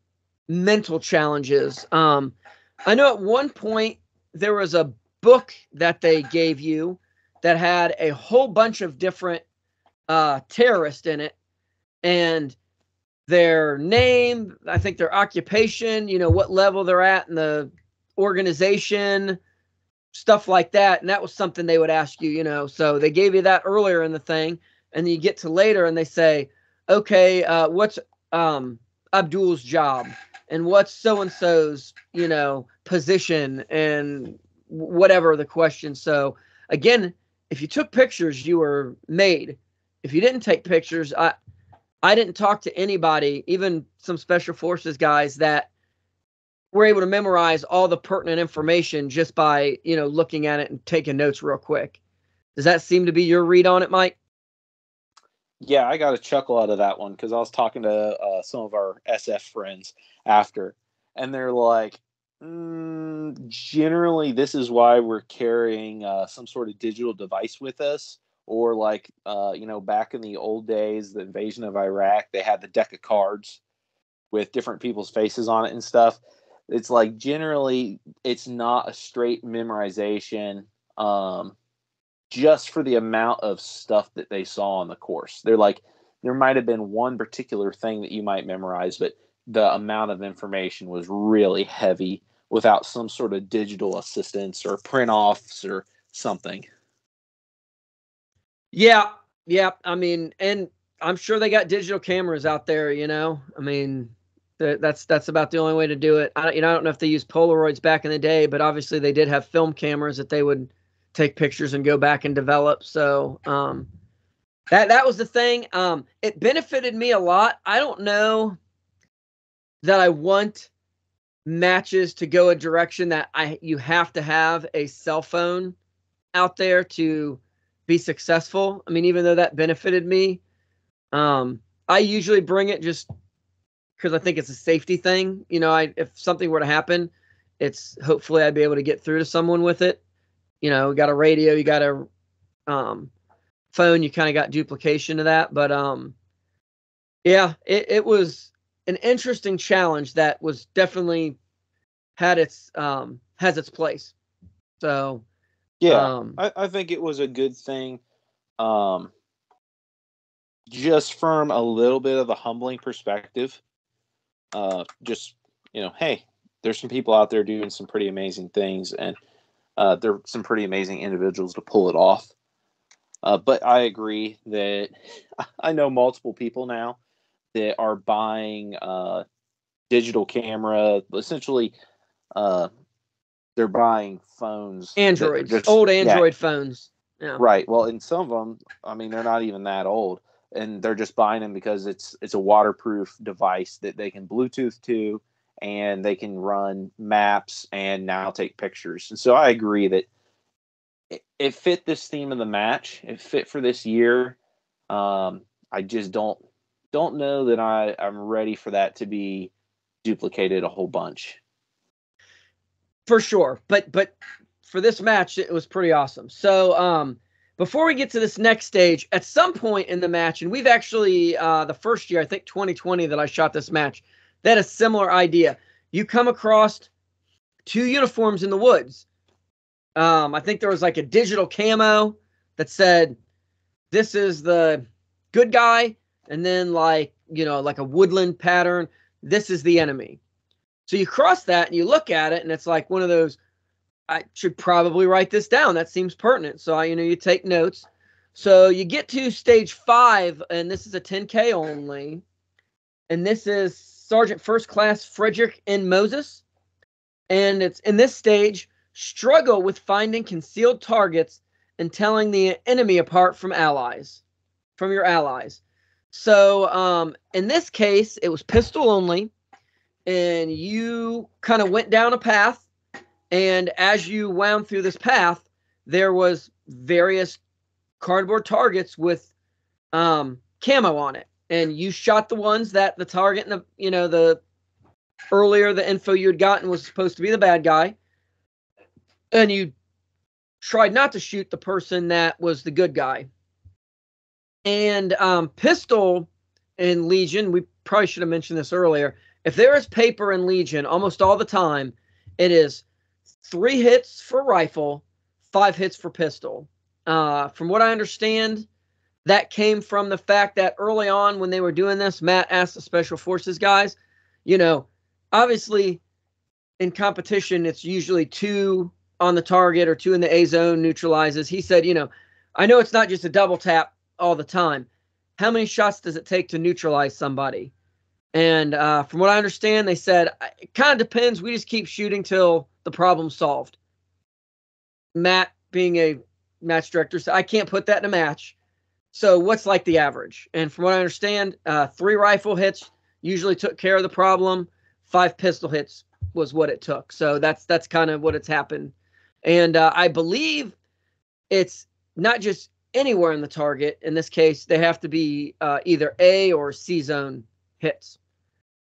mental challenges. I know at one point there was a book that they gave you that had a whole bunch of different terrorists in it, and their name, I think their occupation, what level they're at in the organization, stuff like that. And that was something they would ask you, so they gave you that earlier in the thing, and then you get to later and they say, okay, what's Abdul's job, and what's so-and-so's, position, and whatever the question. So again, if you took pictures, you were made. If you didn't take pictures, I didn't talk to anybody, even some special forces guys, that were able to memorize all the pertinent information just by, looking at it and taking notes real quick. Does that seem to be your read on it, Mike? Yeah, I got a chuckle out of that one because I was talking to some of our SF friends after, and they're like, generally, this is why we're carrying some sort of digital device with us. Or like, back in the old days, the invasion of Iraq, they had the deck of cards with different people's faces on it and stuff. It's like, generally, it's not a straight memorization just for the amount of stuff that they saw on the course. They're like, there might have been one particular thing that you might memorize, but the amount of information was really heavy without some sort of digital assistance or print offs or something. Yeah. I mean, and I'm sure they got digital cameras out there, I mean, that's about the only way to do it. I don't know if they used Polaroids back in the day, but obviously they did have film cameras that they would take pictures and go back and develop. So that was the thing. It benefited me a lot. I don't know that I want matches to go a direction that you have to have a cell phone out there to be successful. I mean, even though that benefited me, I usually bring it just because I think it's a safety thing. If something were to happen, it's hopefully I'd be able to get through to someone with it. We got a radio, you got a phone, you kind of got duplication of that. But yeah, it was an interesting challenge that was definitely has its place. So yeah, I think it was a good thing. Just from a little bit of a humbling perspective, just, hey, there's some people out there doing some pretty amazing things, and there are some pretty amazing individuals to pull it off. But I agree that I know multiple people now that are buying digital camera. Essentially, they're buying phones. Androids, old Android phones. Yeah. Right. Well, and some of them, I mean, they're not even that old, and they're just buying them because it's a waterproof device that they can Bluetooth to, and they can run maps and now take pictures. And so I agree that it fit this theme of the match. It fit for this year. I just don't know that I'm ready for that to be duplicated a whole bunch. For sure. But for this match, it was pretty awesome. So before we get to this next stage, at some point in the match, and we've actually, the first year, I think 2020 that I shot this match, They had a similar idea. You come across 2 uniforms in the woods. I think there was like a digital camo that said, this is the good guy. And then like a woodland pattern, this is the enemy. So you cross that and you look at it and it's like one of those, I should probably write this down. That seems pertinent. So you take notes. So you get to stage 5, and this is a 10K only. And this is Sergeant First Class Frederick N. Moses. And it's in this stage, struggle with finding concealed targets and telling the enemy apart from your allies. So in this case, it was pistol only, and you kind of went down a path. And as you wound through this path, there was various cardboard targets with camo on it. And you shot the ones that the target, and the earlier the info you had gotten was supposed to be the bad guy. And you tried not to shoot the person that was the good guy. And pistol in Legion, we probably should have mentioned this earlier. If there is paper in Legion, almost all the time, it is 3 hits for rifle, 5 hits for pistol. From what I understand, that came from the fact that early on when they were doing this, Matt asked the Special Forces guys, obviously in competition, it's usually 2 on the target or 2 in the A zone neutralizes. He said, I know it's not just a double tap all the time. How many shots does it take to neutralize somebody? And from what I understand, they said, it kind of depends. We just keep shooting till the problem's solved. Matt, being a match director, said, I can't put that in a match. So what's like the average? And from what I understand, 3 rifle hits usually took care of the problem. 5 pistol hits was what it took. So that's kind of what it's happened. And I believe it's not just anywhere in the target. In this case, they have to be either A or C zone hits.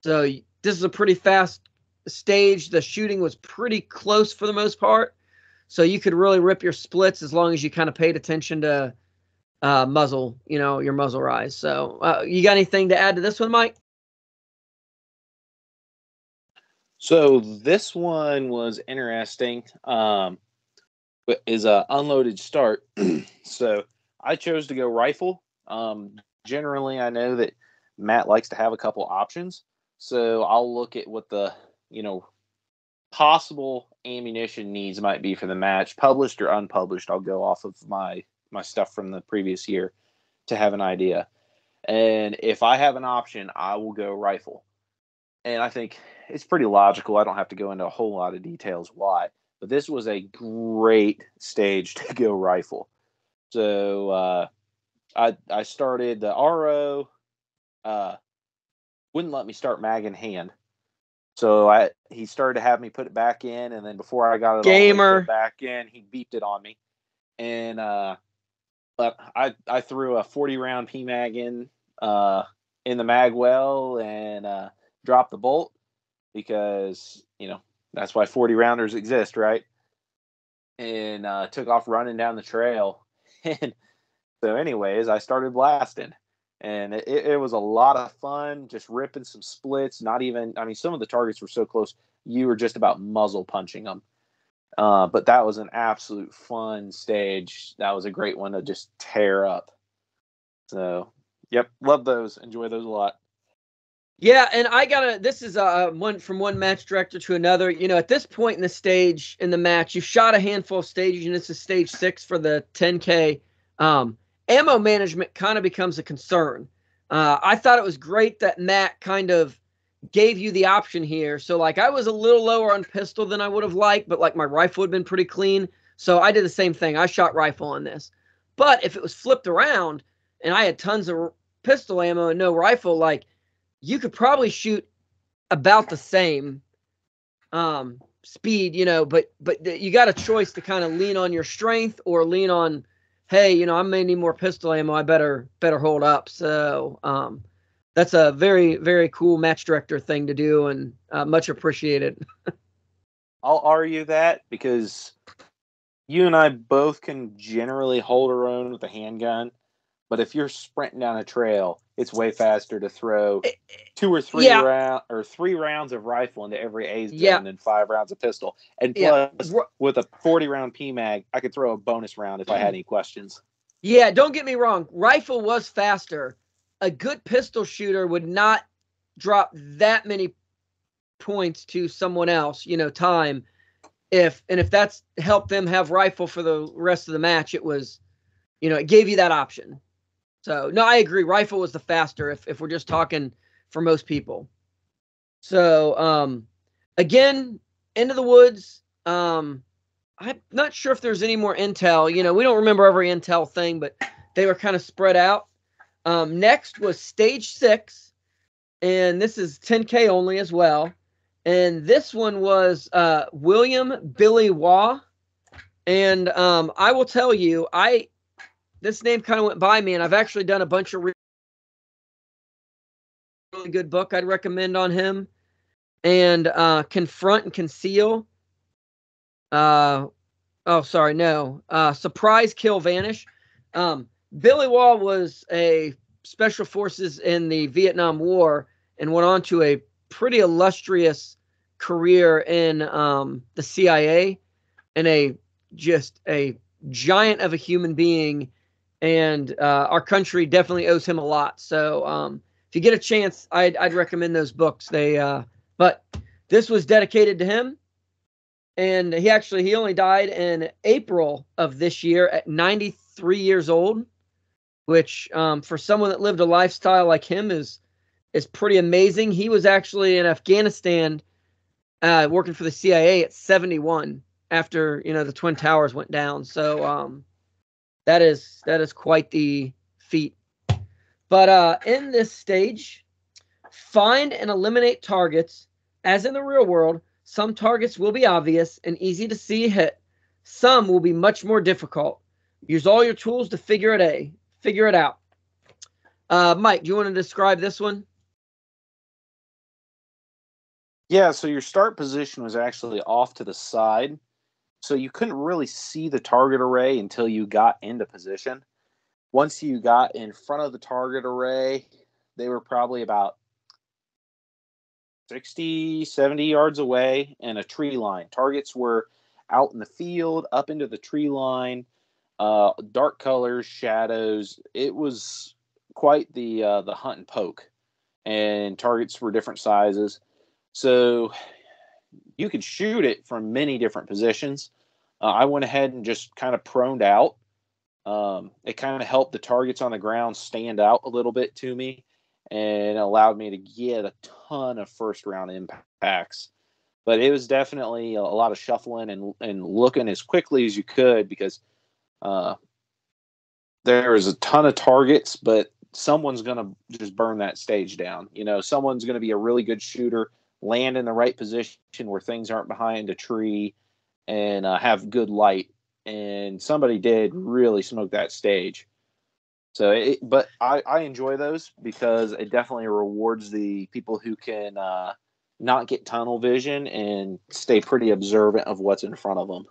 So this is a pretty fast stage. The shooting was pretty close for the most part. So you could really rip your splits as long as you kind of paid attention to muzzle, your muzzle rise. So you got anything to add to this one, Mike? So this one was interesting. Is a unloaded start. So I chose to go rifle. Generally, I know that Matt likes to have a couple options. So I'll look at what the, possible ammunition needs might be for the match, published or unpublished. I'll go off of my stuff from the previous year to have an idea. And if I have an option, I will go rifle. And I think it's pretty logical. I don't have to go into a whole lot of details why. But this was a great stage to go rifle. So I started the RO. Wouldn't let me start mag in hand. So he started to have me put it back in, and then before I got it all put back in, he beeped it on me. And but I threw a 40-round PMag in the mag well and dropped the bolt because, that's why 40-rounders exist, right? And took off running down the trail. And so anyways, I started blasting. And it was a lot of fun, just ripping some splits. Some of the targets were so close, you were just about muzzle punching them. But that was an absolute fun stage. That was a great one to just tear up. So, yep, love those. Enjoy those a lot. Yeah, and this is one from one match director to another. At this point in the stage, in the match, you've shot a handful of stages, and this is stage 6 for the 10K. Ammo management kind of becomes a concern. I thought it was great that Matt kind of gave you the option here. So, I was a little lower on pistol than I would have liked, but, my rifle had been pretty clean. So I did the same thing. I shot rifle on this. But if it was flipped around and I had tons of pistol ammo and no rifle, you could probably shoot about the same speed, but you got a choice to kind of lean on your strength or lean on, hey, I may need more pistol ammo. I better hold up. So that's a very, very cool match director thing to do, and much appreciated. I'll argue that because you and I both can generally hold our own with a handgun, But if you're sprinting down a trail, it's way faster to throw 2 or 3 Yeah. 3 rounds of rifle into every A zone Yeah. than 5 rounds of pistol. And Yeah. plus, with a 40-round PMag, I could throw a bonus round if I had any questions. Yeah, don't get me wrong. Rifle was faster. A good pistol shooter would not drop that many points to someone else, time. If that's helped them have rifle for the rest of the match, it was, it gave you that option. So, no, I agree. Rifle was the faster if we're just talking for most people. So, again, Into the Woods. I'm not sure if there's any more intel. We don't remember every intel thing, but they were kind of spread out. Next was Stage 6, and this is 10K only as well. And this one was William Billy Waugh. And I will tell you, this name kind of went by me, and I've actually done a bunch of really good book I'd recommend on him. And Confront and Conceal. Surprise, Kill, Vanish. Billy Waugh was a special forces in the Vietnam War and went on to a pretty illustrious career in the CIA, and just a giant of a human being. And our country definitely owes him a lot. So if you get a chance, I'd recommend those books. But this was dedicated to him. And he only died in April of this year at 93 years old, which for someone that lived a lifestyle like him is pretty amazing. He was actually in Afghanistan working for the CIA at 71 after the Twin Towers went down. So that is quite the feat. But in this stage, find and eliminate targets. As in the real world, some targets will be obvious and easy to see hit. Some will be much more difficult. Use all your tools to figure it out. Mike, do you want to describe this one? Yeah, so your start position was actually off to the side, so you couldn't really see the target array until you got into position. Once you got in front of the target array, they were probably about 60, 70 yards away in a tree line. Targets were out in the field, up into the tree line, dark colors, shadows. It was quite the hunt and poke, and targets were different sizes. So you could shoot it from many different positions. I went ahead and just kind of proned out. It kind of helped the targets on the ground stand out a little bit to me, and allowed me to get a ton of first round impacts. But it was definitely a lot of shuffling and looking as quickly as you could, because there was a ton of targets, but someone's going to just burn that stage down. Someone's going to be a really good shooter, land in the right position where things aren't behind a tree, and have good light. And somebody did really smoke that stage. So, but I enjoy those because it definitely rewards the people who can not get tunnel vision and stay pretty observant of what's in front of them.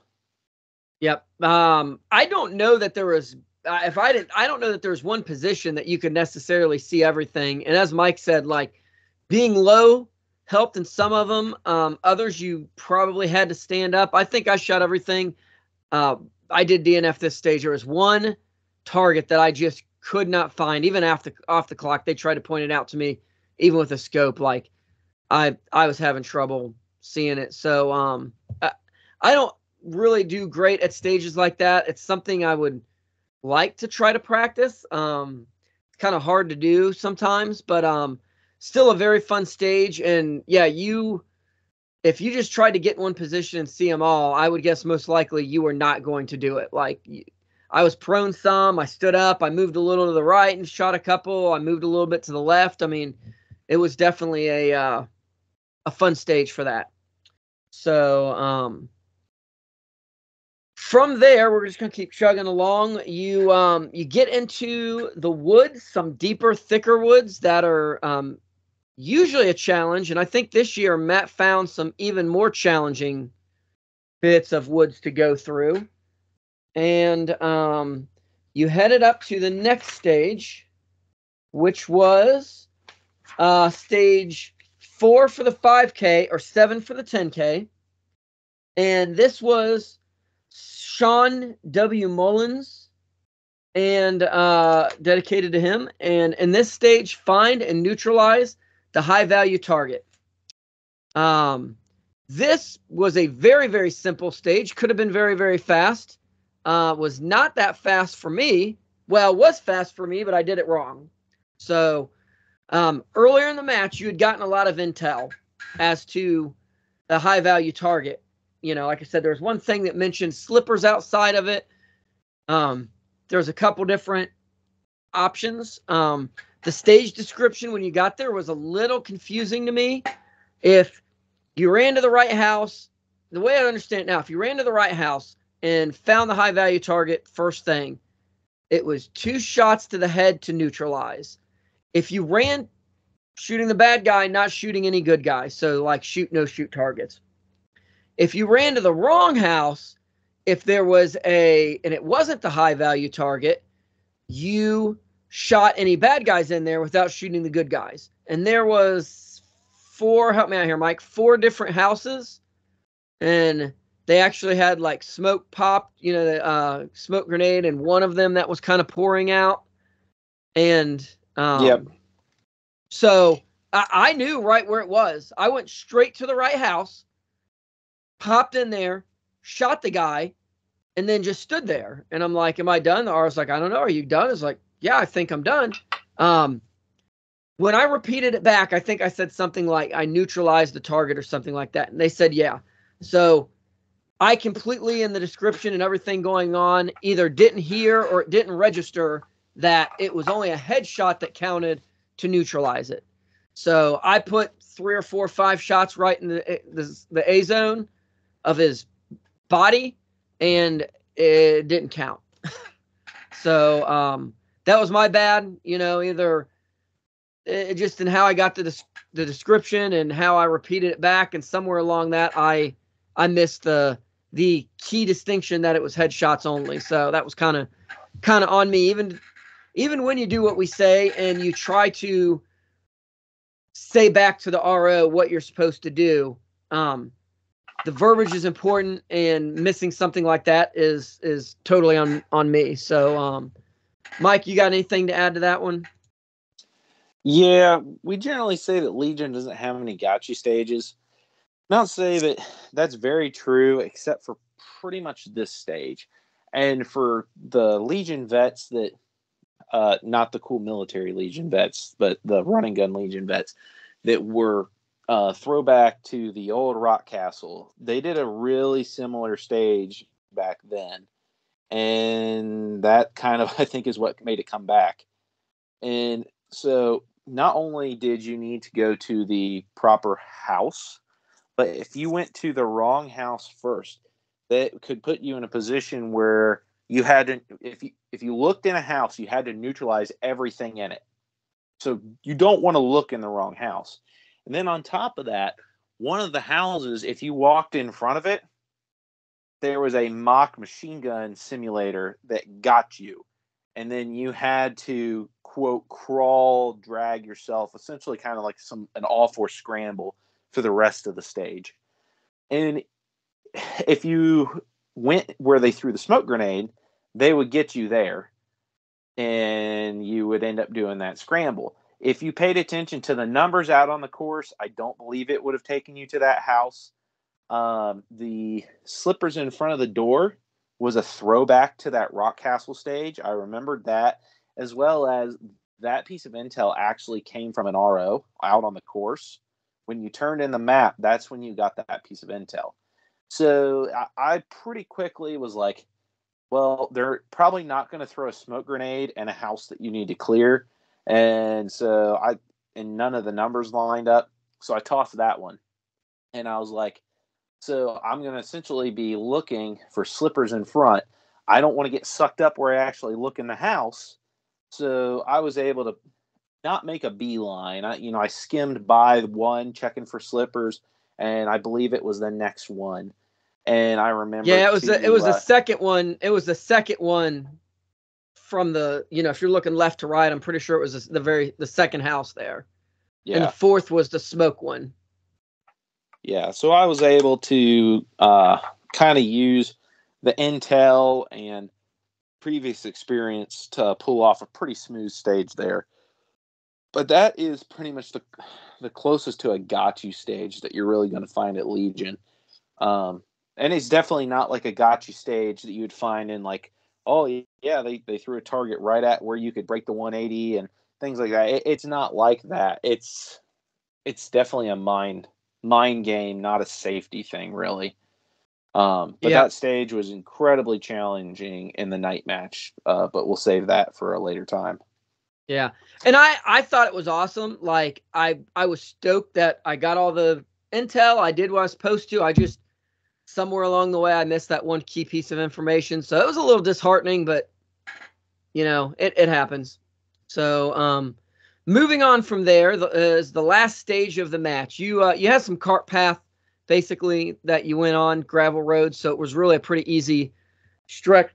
Yep. I don't know that there was. I don't know that there's one position that you could necessarily see everything. And as Mike said, like being low helped in some of them. Others you probably had to stand up. I think I shot everything. I did DNF this stage. There was one target that I just could not find, even off the clock. They tried to point it out to me, even with a scope. Like I was having trouble seeing it. So I don't really do great at stages like that. It's something I would like to try to practice. It's kind of hard to do sometimes, but still a very fun stage. And yeah, if you just tried to get in one position and see them all, I would guess most likely you were not going to do it. Like I was prone some, I stood up, I moved a little to the right and shot a couple. I moved a little bit to the left. I mean, it was definitely a fun stage for that. So from there, we're just gonna keep chugging along. You get into the woods, some deeper, thicker woods that are usually a challenge. And I think this year Matt found some even more challenging bits of woods to go through. And you headed up to the next stage, which was stage 4 for the 5K or 7 for the 10K. And this was Sean W. Mullins and dedicated to him. And in this stage, find and neutralize the high value target. This was a very, very simple stage. Could have been very, very fast. Was not that fast for me. Well, it was fast for me, but I did it wrong. So earlier in the match, you had gotten a lot of intel as to the high value target. You know, like I said, there was one thing that mentioned slippers outside of it. There's a couple different options. The stage description when you got there was a little confusing to me. If you ran to the right house, the way I understand it now, if you ran to the right house and found the high value target first thing, it was 2 shots to the head to neutralize. If you ran shooting the bad guy, not shooting any good guy, so like shoot, no shoot targets. If you ran to the wrong house, if there was and it wasn't the high value target, you shot any bad guys in there without shooting the good guys. And there was 4, help me out here, Mike, 4 different houses. And they actually had like smoke popped, you know, the smoke grenade, and one of them that was kind of pouring out. And Yep. So I knew right where it was. I went straight to the right house, popped in there, shot the guy, and then just stood there. And I'm like, am I done? The RA's like, I don't know. Are you done? It's like, yeah, I think I'm done. When I repeated it back, I think I said something like, I neutralized the target or something like that. And they said, yeah. So I completely, in the description and everything going on, either didn't hear or it didn't register that it was only a headshot that counted to neutralize it. So I put 3 or 4 or 5 shots right in the A zone of his body, and it didn't count. So that was my bad, you know, either just in how I got the description and how I repeated it back, and somewhere along that I missed the key distinction that it was headshots only. So that was kind of on me. Even when you do what we say and you try to say back to the RO what you're supposed to do, the verbiage is important, and missing something like that is totally on me. So, Mike, you got anything to add to that one? Yeah, we generally say that Legion doesn't have any gotcha stages. Not say that that's very true, except for pretty much this stage. And for the Legion vets that, not the cool military Legion vets, but the run and gun Legion vets that were throwback to the old Rock Castle, they did a really similar stage back then. And that kind of, I think, is what made it come back. And so not only did you need to go to the proper house, but if you went to the wrong house first, that could put you in a position where you had to, if you looked in a house, you had to neutralize everything in it. So you don't want to look in the wrong house. And then on top of that, one of the houses, if you walked in front of it, there was a mock machine gun simulator that got you. And then you had to, quote, crawl, drag yourself, essentially kind of like an all-four scramble for the rest of the stage. And if you went where they threw the smoke grenade, they would get you there, and you would end up doing that scramble. If you paid attention to the numbers out on the course, I don't believe it would have taken you to that house. The slippers in front of the door was a throwback to that Rock Castle stage. I remembered that, as well as that piece of intel actually came from an RO out on the course. When you turned in the map, that's when you got that piece of intel. So I pretty quickly was like, well, they're probably not going to throw a smoke grenade in a house that you need to clear. And so none of the numbers lined up. So I tossed that one. And I was like, so I'm going to essentially be looking for slippers in front. I don't want to get sucked up where I actually look in the house. So I was able to not make a beeline. I skimmed by one, checking for slippers, and I believe it was the next one. And I remember, yeah, it was the second one. It was the second one from the, if you're looking left to right, I'm pretty sure it was the second house there. Yeah. And the fourth was the smoke one. Yeah. So I was able to kind of use the intel and previous experience to pull off a pretty smooth stage there. But that is pretty much the closest to a got you stage that you're really going to find at Legion. And it's definitely not like a got you stage that you would find in like, oh yeah, they threw a target right at where you could break the 180 and things like that. It's not like that. It's definitely a mind game, not a safety thing, really. But that stage was incredibly challenging in the night match. But we'll save that for a later time. Yeah. And I thought it was awesome. Like I was stoked that I got all the intel. I did what I was supposed to. I just, somewhere along the way, I missed that one key piece of information. So it was a little disheartening, but it happens. So, moving on from there is the last stage of the match. You had some cart path basically that you went on, gravel roads. So it was really a pretty easy stretch,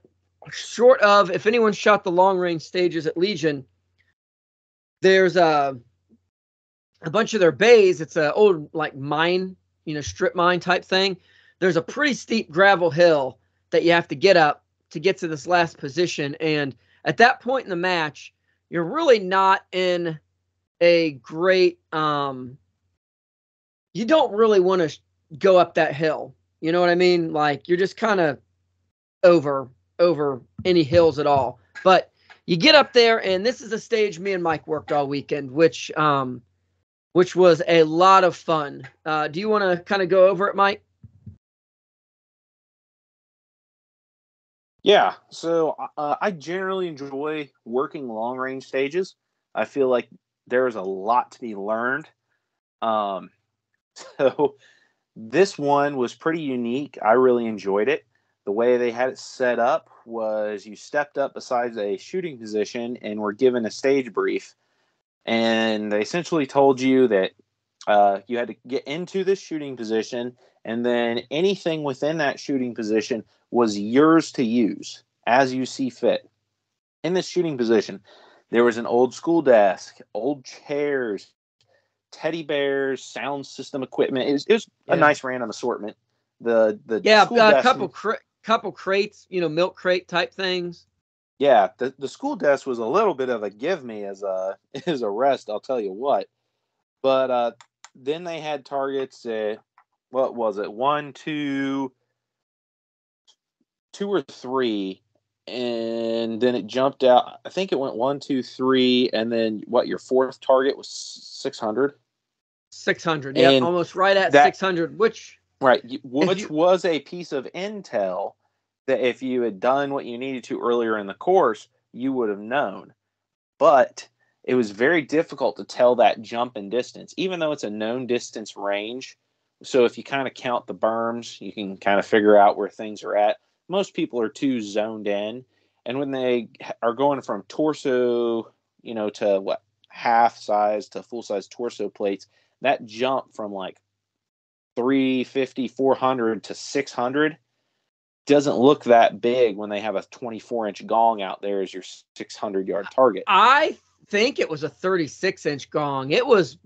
short of, if anyone shot the long range stages at Legion, there's a bunch of their bays. It's an old like mine, strip mine type thing. There's a pretty steep gravel hill that you have to get up to get to this last position. And at that point in the match, you're really not in a great, you don't really want to go up that hill. You know what I mean? Like you're just kind of over any hills at all. But you get up there, and this is a stage me and Mike worked all weekend, which was a lot of fun. Do you want to kind of go over it, Mike? Yeah, so I generally enjoy working long range stages. I feel like there's a lot to be learned. So this one was pretty unique. I really enjoyed it. The way they had it set up was you stepped up beside a shooting position and were given a stage brief. And they essentially told you that you had to get into this shooting position, and then anything within that shooting position was yours to use as you see fit. In this shooting position, there was an old school desk, old chairs, teddy bears, sound system equipment. It was a nice random assortment. The school desk, couple crates, milk crate type things. Yeah, the school desk was a little bit of a give me as a rest, I'll tell you what. But then they had targets at, what was it, 1, 2, 2 or 3, and then it jumped out. I think it went 1, 2, 3, and then what? Your fourth target was 600. 600, yeah, almost right at 600. Which was a piece of intel that if you had done what you needed to earlier in the course, you would have known. But it was very difficult to tell that jump in distance, even though it's a known distance range. So if you kind of count the berms, you can kind of figure out where things are at. Most people are too zoned in. And when they are going from torso, to what, half size to full size torso plates, that jump from like 350, 400 to 600 doesn't look that big when they have a 24-inch gong out there as your 600-yard target. I think it was a 36-inch gong. It was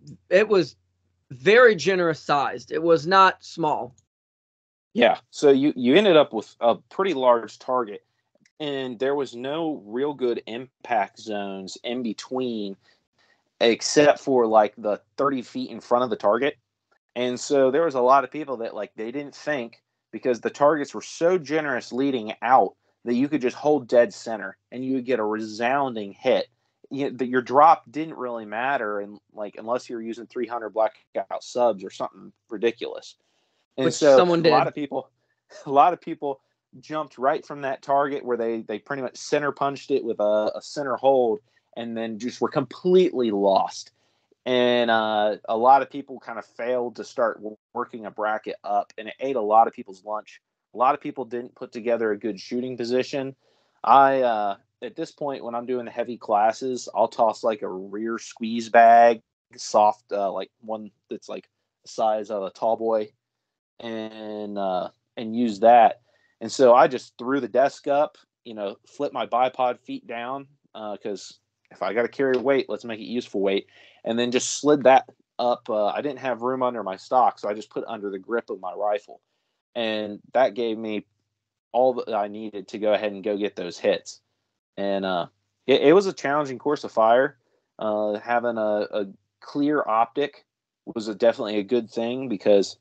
very generous sized. It was not small. Yeah, so you ended up with a pretty large target, and there was no real good impact zones in between except for like the 30 feet in front of the target. And so there was a lot of people that like they didn't think, because the targets were so generous leading out, that you could just hold dead center and you would get a resounding hit. That your drop didn't really matter, and like unless you were using 300 blackout subs or something ridiculous. And which so someone did. a lot of people jumped right from that target where they pretty much center punched it with a center hold, and then just were completely lost. And a lot of people kind of failed to start working a bracket up, and it ate a lot of people's lunch. A lot of people didn't put together a good shooting position. At this point, when I'm doing the heavy classes, I'll toss like a rear squeeze bag, soft, like one that's like the size of a tall boy, and use that. And so I just threw the desk up, flip my bipod feet down because if I got to carry weight, let's make it useful weight. And then just slid that up. I didn't have room under my stock, so I just put it under the grip of my rifle. And that gave me all that I needed to go ahead and go get those hits. And it was a challenging course of fire. Having a clear optic was definitely a good thing, because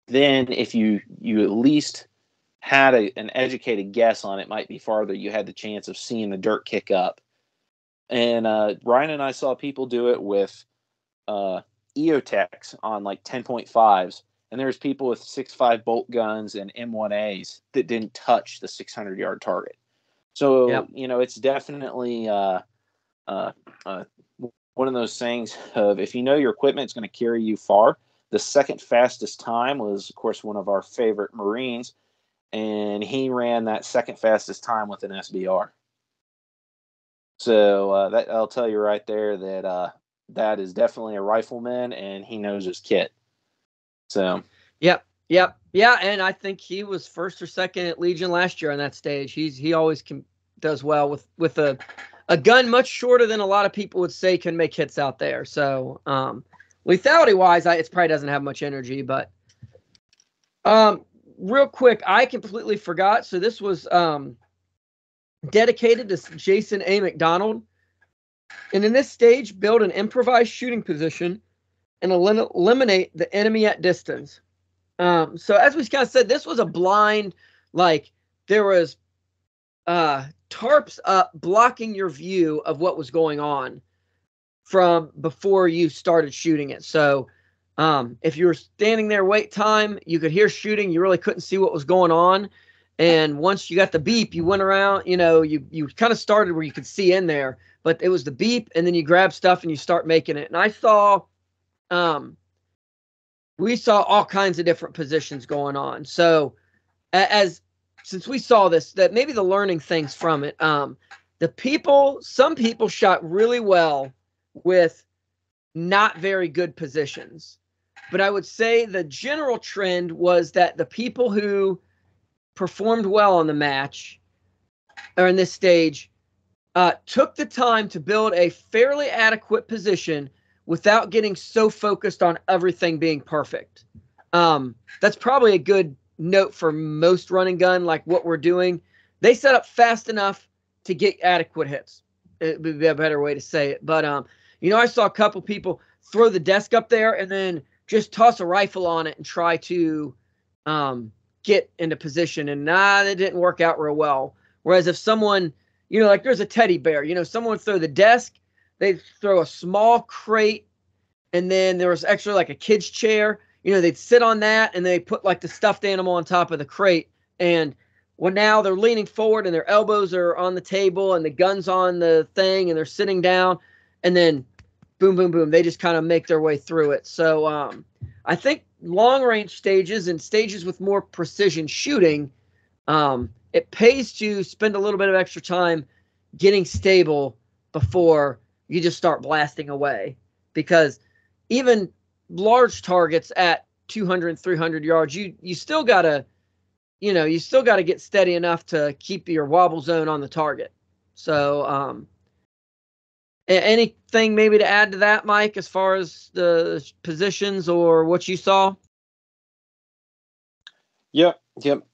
then if you at least had an educated guess on it might be farther, you had the chance of seeing the dirt kick up. And Ryan and I saw people do it with EOTechs on like 10.5s, and there's people with 6.5 bolt guns and M1As that didn't touch the 600-yard target. So, Yep. It's definitely one of those things of, if you know your equipment's going to carry you far. The second fastest time was, of course, one of our favorite Marines, and he ran that second fastest time with an SBR. So that I'll tell you right there that that is definitely a rifleman, and he knows his kit. So. Yep. Yeah, and I think he was first or second at Legion last year on that stage. He always does well with a gun much shorter than a lot of people would say can make hits out there. So lethality wise, it probably doesn't have much energy. But real quick, I completely forgot. So this was dedicated to Jason A. McDonald. And in this stage, build an improvised shooting position and eliminate the enemy at distance. So as we kind of said, this was a blind, like there was tarps up blocking your view of what was going on from before you started shooting it. So if you were standing there wait time, you could hear shooting. You really couldn't see what was going on. And once you got the beep, you went around, you kind of started where you could see in there, but it was the beep, and then you grab stuff and you start making it. And I saw, we saw all kinds of different positions going on. So since we saw this, that maybe the learning things from it, some people shot really well with not very good positions. But I would say the general trend was that the people who performed well on the match or in this stage took the time to build a fairly adequate position without getting so focused on everything being perfect. That's probably a good note for most run and gun, like what we're doing. They set up fast enough to get adequate hits. It would be a better way to say it. But, I saw a couple people throw the desk up there and then just toss a rifle on it and try to get into position. And that didn't work out real well. Whereas if someone, like there's a teddy bear, someone would throw the desk, they'd throw a small crate, and then there was actually like a kid's chair. They'd sit on that and they put like the stuffed animal on top of the crate. And now they're leaning forward and their elbows are on the table and the gun's on the thing and they're sitting down, and then boom, boom, boom. They just kind of make their way through it. So I think long range stages and stages with more precision shooting, it pays to spend a little bit of extra time getting stable before you just start blasting away, because even large targets at 200 and 300 yards, you still gotta get steady enough to keep your wobble zone on the target. So anything maybe to add to that, Mike, as far as the positions or what you saw? Yep.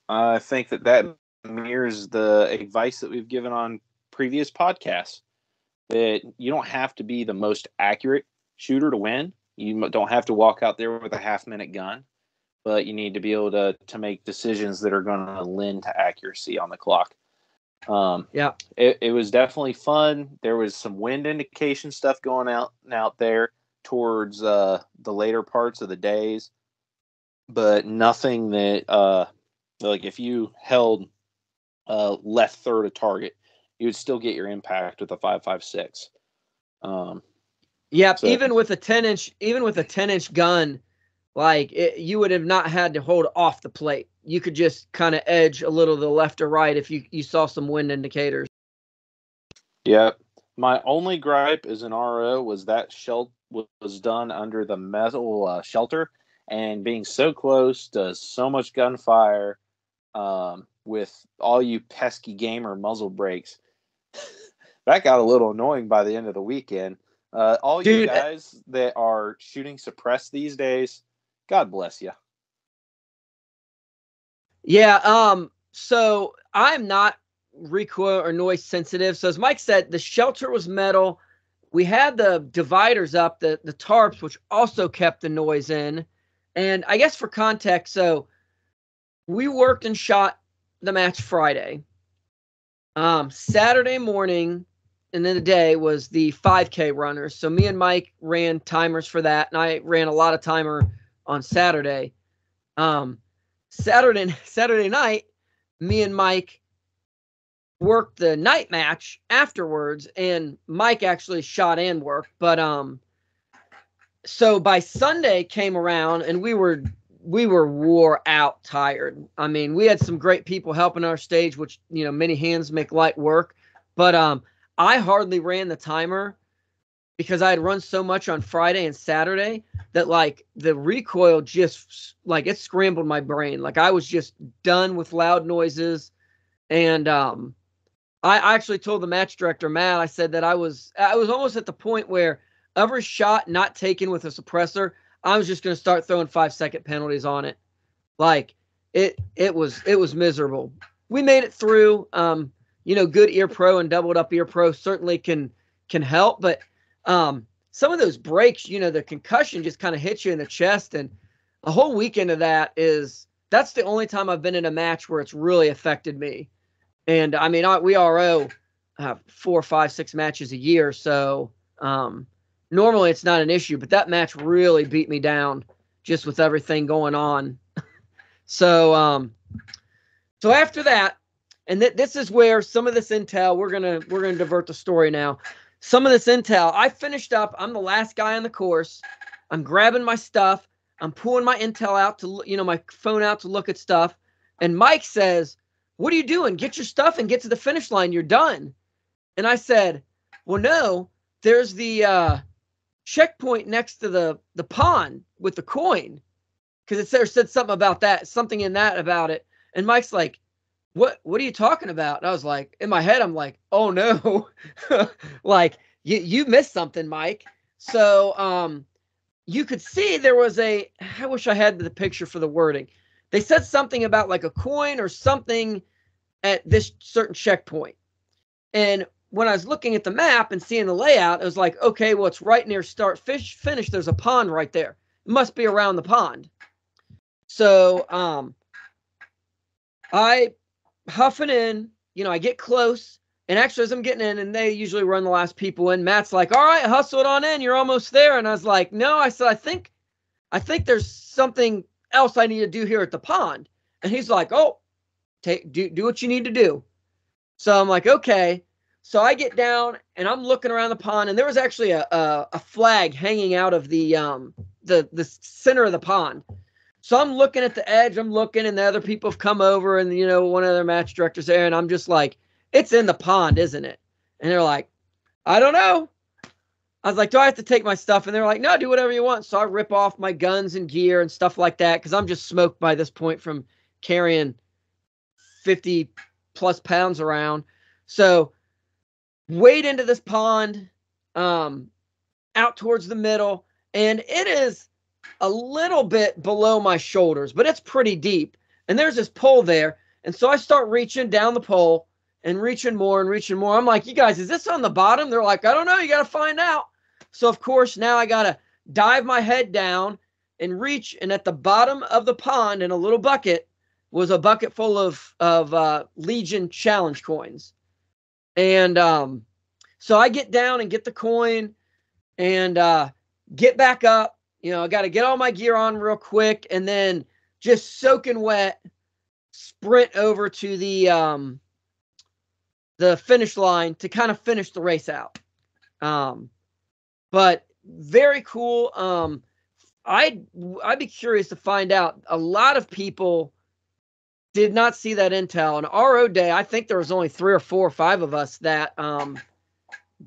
I think that mirrors the advice that we've given on previous podcasts, that you don't have to be the most accurate shooter to win. You don't have to walk out there with a half-minute gun, but you need to be able to make decisions that are going to lend to accuracy on the clock. It was definitely fun. There was some wind indication stuff going out there towards the later parts of the days, but nothing that like if you held left third of target, you would still get your impact with a 5.56. So, even with a 10-inch gun, like you would have not had to hold off the plate. You could just kind of edge a little to the left or right if you saw some wind indicators. Yep. My only gripe as an RO was that was done under the metal shelter, and being so close to so much gunfire, with all you pesky gamer muzzle brakes. That got a little annoying by the end of the weekend. All you Dude, guys that are shooting suppressed these days, God bless you. yeah. So I'm not recoil or noise sensitive. So as Mike said, the shelter was metal. We had the dividers up, the tarps, which also kept the noise in. And I guess for context, so we worked and shot the match Friday. Saturday morning and then the day was the 5K runners. So me and Mike ran timers for that, and I ran a lot of timer on Saturday. Saturday night, me and Mike worked the night match afterwards, and Mike actually shot and worked. But so by Sunday came around, and we were wore out, tired. I mean, we had some great people helping our stage, which, you know, many hands make light work. But I hardly ran the timer because I had run so much on Friday and Saturday that like the recoil just like it scrambled my brain. Like I was just done with loud noises. And I actually told the match director, Matt, I said that I was almost at the point where every shot not taken with a suppressor, I was just going to start throwing 5-second penalties on it. Like it was miserable. We made it through. You know, good ear pro and doubled up ear pro certainly can help, but some of those breaks, you know, the concussion just kind of hits you in the chest, and a whole weekend of that's the only time I've been in a match where it's really affected me. And I mean, we RO 4, 5, 6 matches a year, so normally it's not an issue, but that match really beat me down just with everything going on. So so after that, and this is where some of this intel, we're gonna divert the story now. Some of this intel, I finished up. I'm the last guy on the course. I'm grabbing my stuff. I'm pulling my intel out to, you know, my phone out to look at stuff. And Mike says, "What are you doing? Get your stuff and get to the finish line. You're done." And I said, "Well, no, there's the checkpoint next to the pond with the coin." Because it said something about that, something in that about it. And Mike's like, what are you talking about? And I was like, in my head, I'm like, oh no, like you missed something, Mike. So you could see there was I wish I had the picture for the wording. They said something about like a coin or something at this certain checkpoint. And when I was looking at the map and seeing the layout, it was like, okay, well, it's right near start finish. There's a pond right there. It must be around the pond. So I huffing in, you know, I get close, and actually as I'm getting in, and they usually run the last people in, Matt's like, "All right, hustle it on in, you're almost there." And I was like, "No," I said, I think there's something else I need to do here at the pond. And he's like, "Oh, do what you need to do." So I'm like, okay. So I get down and I'm looking around the pond, and there was actually a flag hanging out of the center of the pond. So I'm looking at the edge, I'm looking, and the other people have come over, and, you know, one of their match directors there, and I'm just like, "It's in the pond, isn't it?" And they're like, "I don't know." I was like, "Do I have to take my stuff?" And they're like, "No, do whatever you want." So I rip off my guns and gear and stuff like that, because I'm just smoked by this point from carrying 50 plus pounds around. So wade into this pond, out towards the middle, and it is a little bit below my shoulders, but it's pretty deep. And there's this pole there. And so I start reaching down the pole and reaching more and reaching more. I'm like, "You guys, is this on the bottom?" They're like, "I don't know. You got to find out." So, of course, now I got to dive my head down and reach. And at the bottom of the pond in a little bucket was a bucket full of Legion challenge coins. And so I get down and get the coin and get back up. You know, I got to get all my gear on real quick, and then just soaking wet, sprint over to the finish line to kind of finish the race out. But very cool. I'd be curious to find out. A lot of people did not see that intel. On RO day, I think there was only 3 or 4 or 5 of us that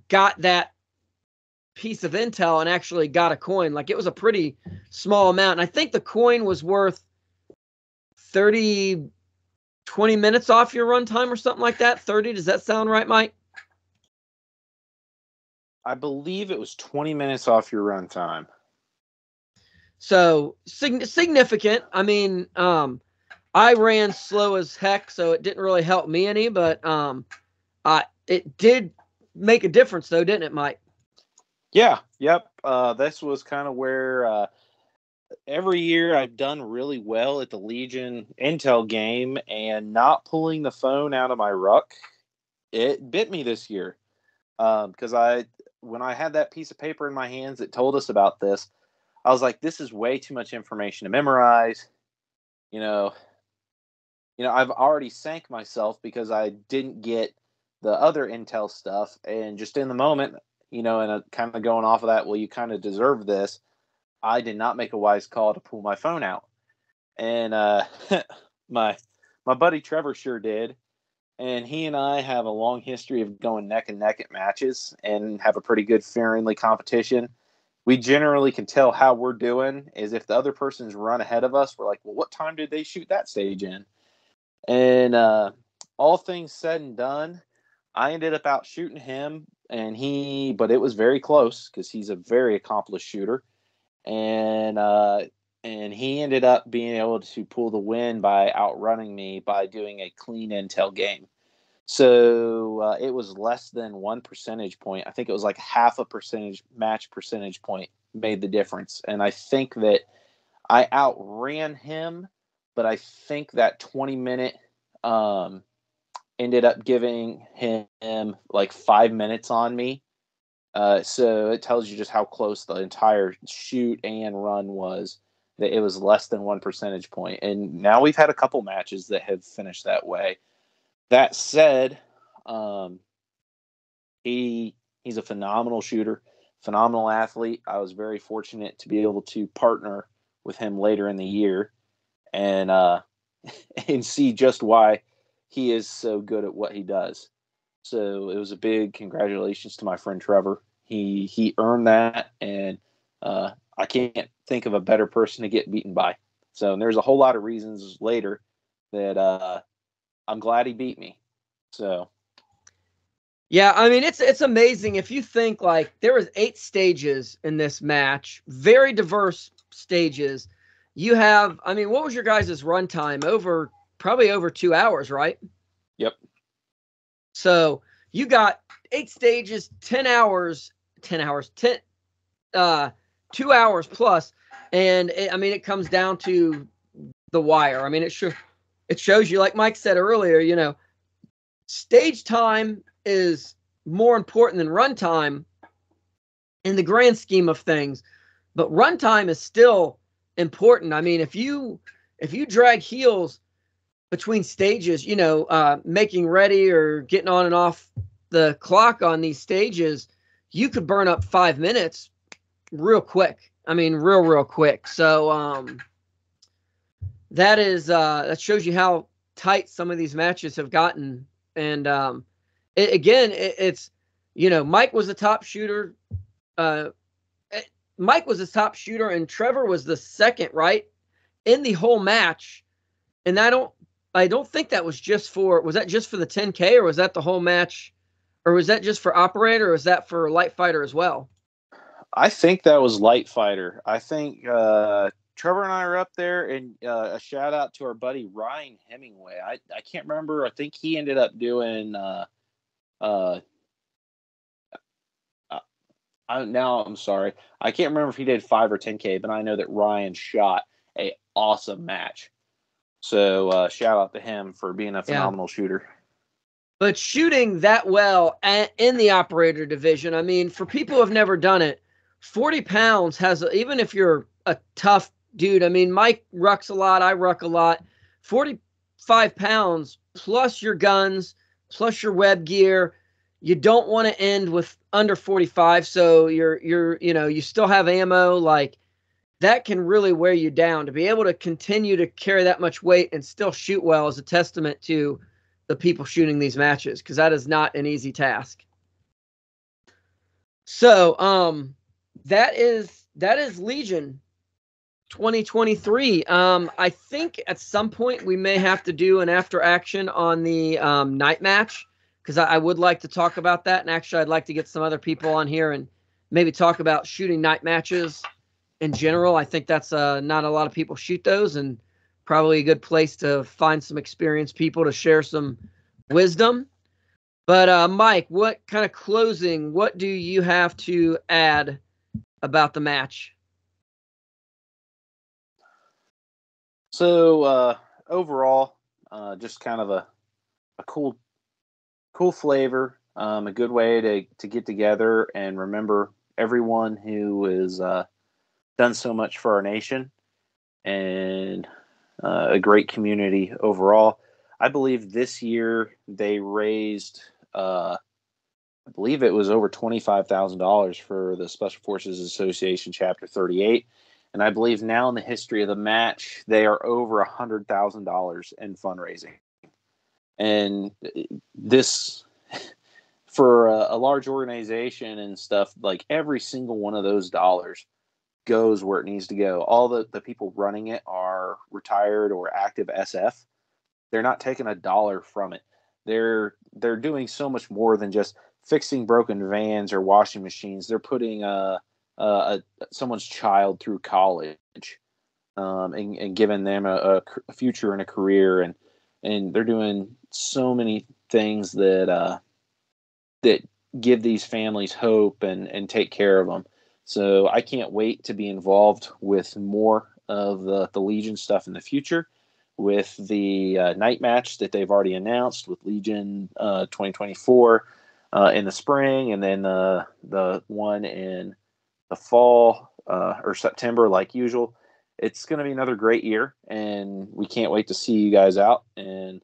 got that piece of intel and actually got a coin. Like, it was a pretty small amount. And I think the coin was worth 30 20 minutes off your runtime or something like that. 30. Does that sound right, Mike? I believe it was 20 minutes off your runtime. So significant. I mean, I ran slow as heck, so it didn't really help me any, but it did make a difference, though, didn't it, Mike? Yeah, yep. This was kind of where every year I've done really well at the Legion Intel game, and not pulling the phone out of my ruck, it bit me this year. Because when I had that piece of paper in my hands that told us about this, I was like, this is way too much information to memorize. I've already sank myself because I didn't get the other Intel stuff, and just in the moment, and kind of going off of that, well, you kind of deserve this. I did not make a wise call to pull my phone out, and my buddy Trevor sure did, and he and I have a long history of going neck and neck at matches and have a pretty good friendly competition. We generally can tell how we're doing is if the other person's run ahead of us, we're like, well, what time did they shoot that stage in? And all things said and done, I ended up out shooting him, but it was very close because he's a very accomplished shooter. And he ended up being able to pull the win by outrunning me by doing a clean Intel game. So it was less than 1 percentage point. I think it was like half a match percentage point made the difference. And I think that I outran him, but I think that 20-minute ended up giving him like 5 minutes on me. So it tells you just how close the entire shoot and run was, that it was less than 1 percentage point. And now we've had a couple matches that have finished that way. That said, he's a phenomenal shooter, phenomenal athlete. I was very fortunate to be able to partner with him later in the year and see just why he is so good at what he does. So it was a big congratulations to my friend Trevor. He earned that, and I can't think of a better person to get beaten by. So there's a whole lot of reasons later that I'm glad he beat me. So yeah, I mean, it's amazing if you think like there was 8 stages in this match, very diverse stages. You have, I mean, what was your guys' runtime? Probably over 2 hours, right? Yep. So you got 8 stages, 2 hours plus, and it comes down to the wire. I mean, it shows you, like Mike said earlier, stage time is more important than runtime in the grand scheme of things, but runtime is still important. I mean, if you drag heels between stages, making ready or getting on and off the clock on these stages, you could burn up 5 minutes real quick. I mean, real quick. So that shows you how tight some of these matches have gotten. And it's Mike was the top shooter. Mike was the top shooter, and Trevor was the second, right, in the whole match. And I don't think that was just for the 10K, or was that the whole match, or was that just for operator, or was that for light fighter as well? I think that was light fighter. I think Trevor and I are up there, and a shout out to our buddy Ryan Hemingway. I can't remember. I think he ended up doing now I'm sorry. I can't remember if he did 5 or 10K, but I know that Ryan shot a awesome match. So shout out to him for being a phenomenal shooter. But shooting that well in the operator division, I mean, for people who have never done it, 40 pounds even if you're a tough dude, I mean, Mike rucks a lot, I ruck a lot, 45 pounds plus your guns, plus your web gear, you don't want to end with under 45. So you still have ammo. Like, that can really wear you down. To be able to continue to carry that much weight and still shoot well is a testament to the people shooting these matches, because that is not an easy task. So that is Legion. 2023. I think at some point we may have to do an after action on the night match, because I would like to talk about that. And actually, I'd like to get some other people on here and maybe talk about shooting night matches in general. I think that's not a lot of people shoot those, and probably a good place to find some experienced people to share some wisdom. But Mike, what kind of closing, what do you have to add about the match? So overall, just kind of a cool flavor, a good way to get together and remember everyone who has done so much for our nation, and a great community overall. I believe this year they raised, I believe it was over $25,000 for the Special Forces Association Chapter 38. And I believe now in the history of the match, they are over $100,000 in fundraising. And this, for a large organization and stuff, like every single one of those dollars goes where it needs to go. All the people running it are retired or active SF. They're not taking a dollar from it. They're doing so much more than just fixing broken vans or washing machines. They're putting someone's child through college, and giving them a future and a career, and they're doing so many things that give these families hope and take care of them. So I can't wait to be involved with more of the Legion stuff in the future, with the night match that they've already announced with Legion 2024 in the spring, and then the one in the fall or September like usual. It's going to be another great year, and we can't wait to see you guys out. And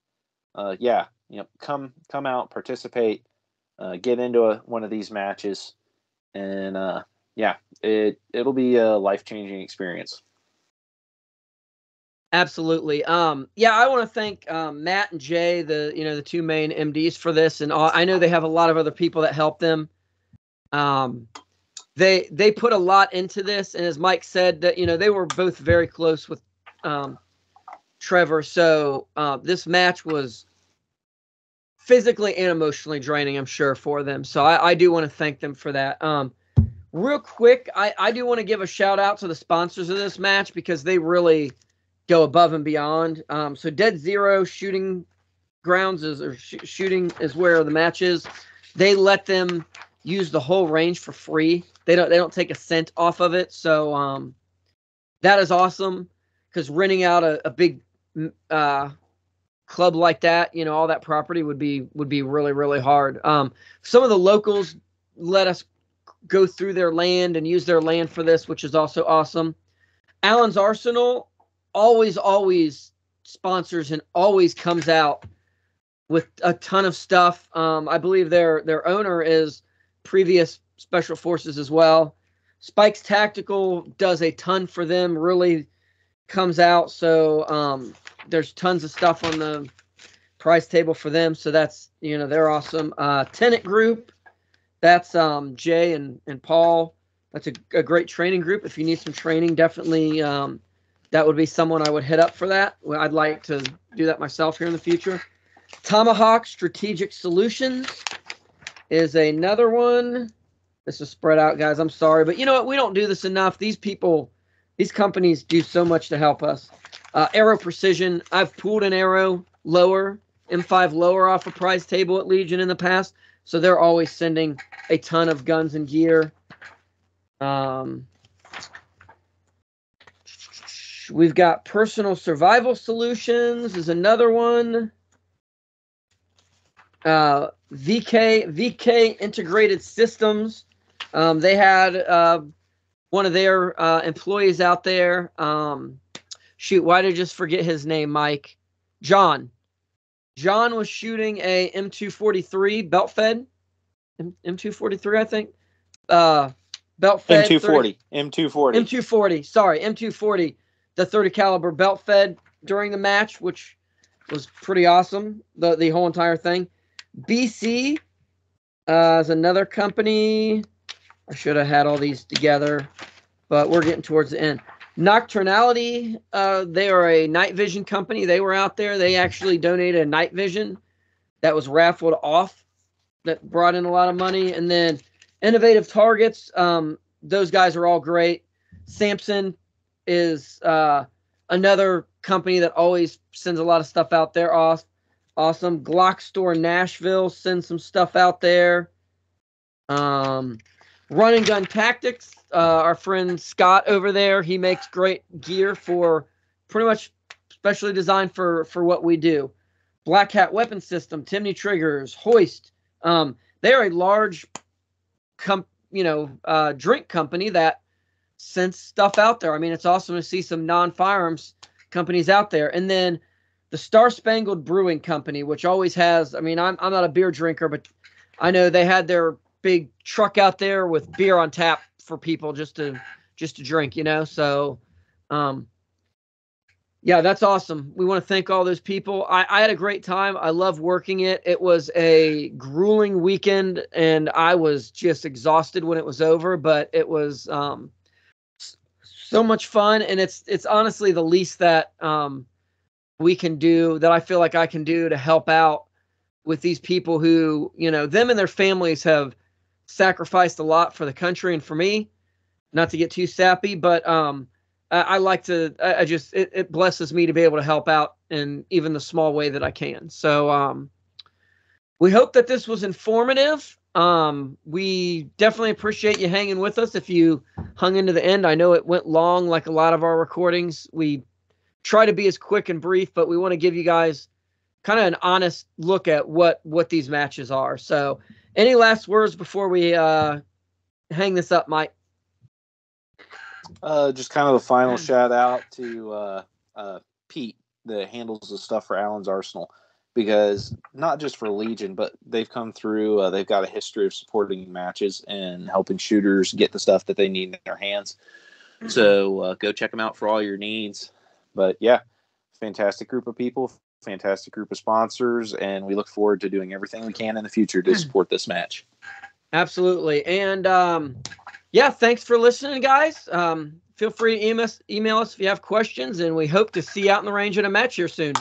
come out, participate, get into one of these matches, and it'll be a life-changing experience. Absolutely. I want to thank Matt and Jay, the two main MDs for this, and I know they have a lot of other people that help them. They put a lot into this, and as Mike said, that they were both very close with Trevor. So this match was physically and emotionally draining, I'm sure, for them. So I do want to thank them for that. Real quick, I do want to give a shout out to the sponsors of this match, because they really go above and beyond. So Dead Zero Shooting Grounds shooting is where the match is. They let them use the whole range for free. They don't take a cent off of it. So that is awesome, because renting out a big club like that, all that property would be really, really hard. Some of the locals let us go through their land and use their land for this, which is also awesome. Allen's Arsenal always sponsors and always comes out with a ton of stuff. I believe their owner is previous Special Forces as well. Spike's Tactical does a ton for them, really comes out. So there's tons of stuff on the price table for them. So that's, they're awesome. Tenet Group, that's Jay and Paul. That's a great training group. If you need some training, definitely that would be someone I would hit up for that. I'd like to do that myself here in the future. Tomahawk Strategic Solutions is another one. This is spread out, guys. I'm sorry, but you know what? We don't do this enough. These companies do so much to help us. Arrow Precision. I've pulled an arrow lower, M5 lower off a prize table at Legion in the past, so they're always sending a ton of guns and gear. We've got Personal Survival Solutions is another one. VK Integrated Systems. They had one of their employees out there. Why did I just forget his name, Mike? John. John was shooting a M243 belt fed. M243, I think. Belt fed. M240. M240. Sorry, M240. The 30 caliber belt fed during the match, which was pretty awesome. The whole entire thing. BC is another company. I should have had all these together, but we're getting towards the end. Nocturnality, they are a night vision company. They were out there. They actually donated a night vision that was raffled off that brought in a lot of money. And then Innovative Targets, those guys are all great. Samson is another company that always sends a lot of stuff out there. Awesome. Glock Store Nashville sends some stuff out there. Run and Gun Tactics, our friend Scott over there, he makes great gear for pretty much specially designed for what we do. Black Hat Weapon System, Timney Triggers, Hoist. They are a large drink company that sends stuff out there. I mean, it's awesome to see some non-firearms companies out there. And then the Star Spangled Brewing Company, which always has, I mean, I'm not a beer drinker, but I know they had their big truck out there with beer on tap for people just to drink, you know? So, yeah, that's awesome. We want to thank all those people. I had a great time. I love working it. It was a grueling weekend and I was just exhausted when it was over, but it was, so much fun. And it's honestly the least that, we can do, that I feel like I can do to help out with these people who, you know, them and their families have sacrificed a lot for the country and for me. Not to get too sappy, but I like to, it blesses me to be able to help out in even the small way that I can. So we hope that this was informative. We definitely appreciate you hanging with us if you hung into the end. I know it went long like a lot of our recordings. We try to be as quick and brief, but we want to give you guys kind of an honest look at what these matches are. So any last words before we hang this up, Mike? Just kind of a final shout out to Pete that handles the stuff for Allen's Arsenal, because not just for Legion, but they've come through. They've got a history of supporting matches and helping shooters get the stuff that they need in their hands. So go check them out for all your needs. But yeah, fantastic group of people, fantastic group of sponsors, and we look forward to doing everything we can in the future to support this match. Absolutely. And yeah, thanks for listening, guys. Feel free to email us if you have questions, and we hope to see you out in the range at a match here soon.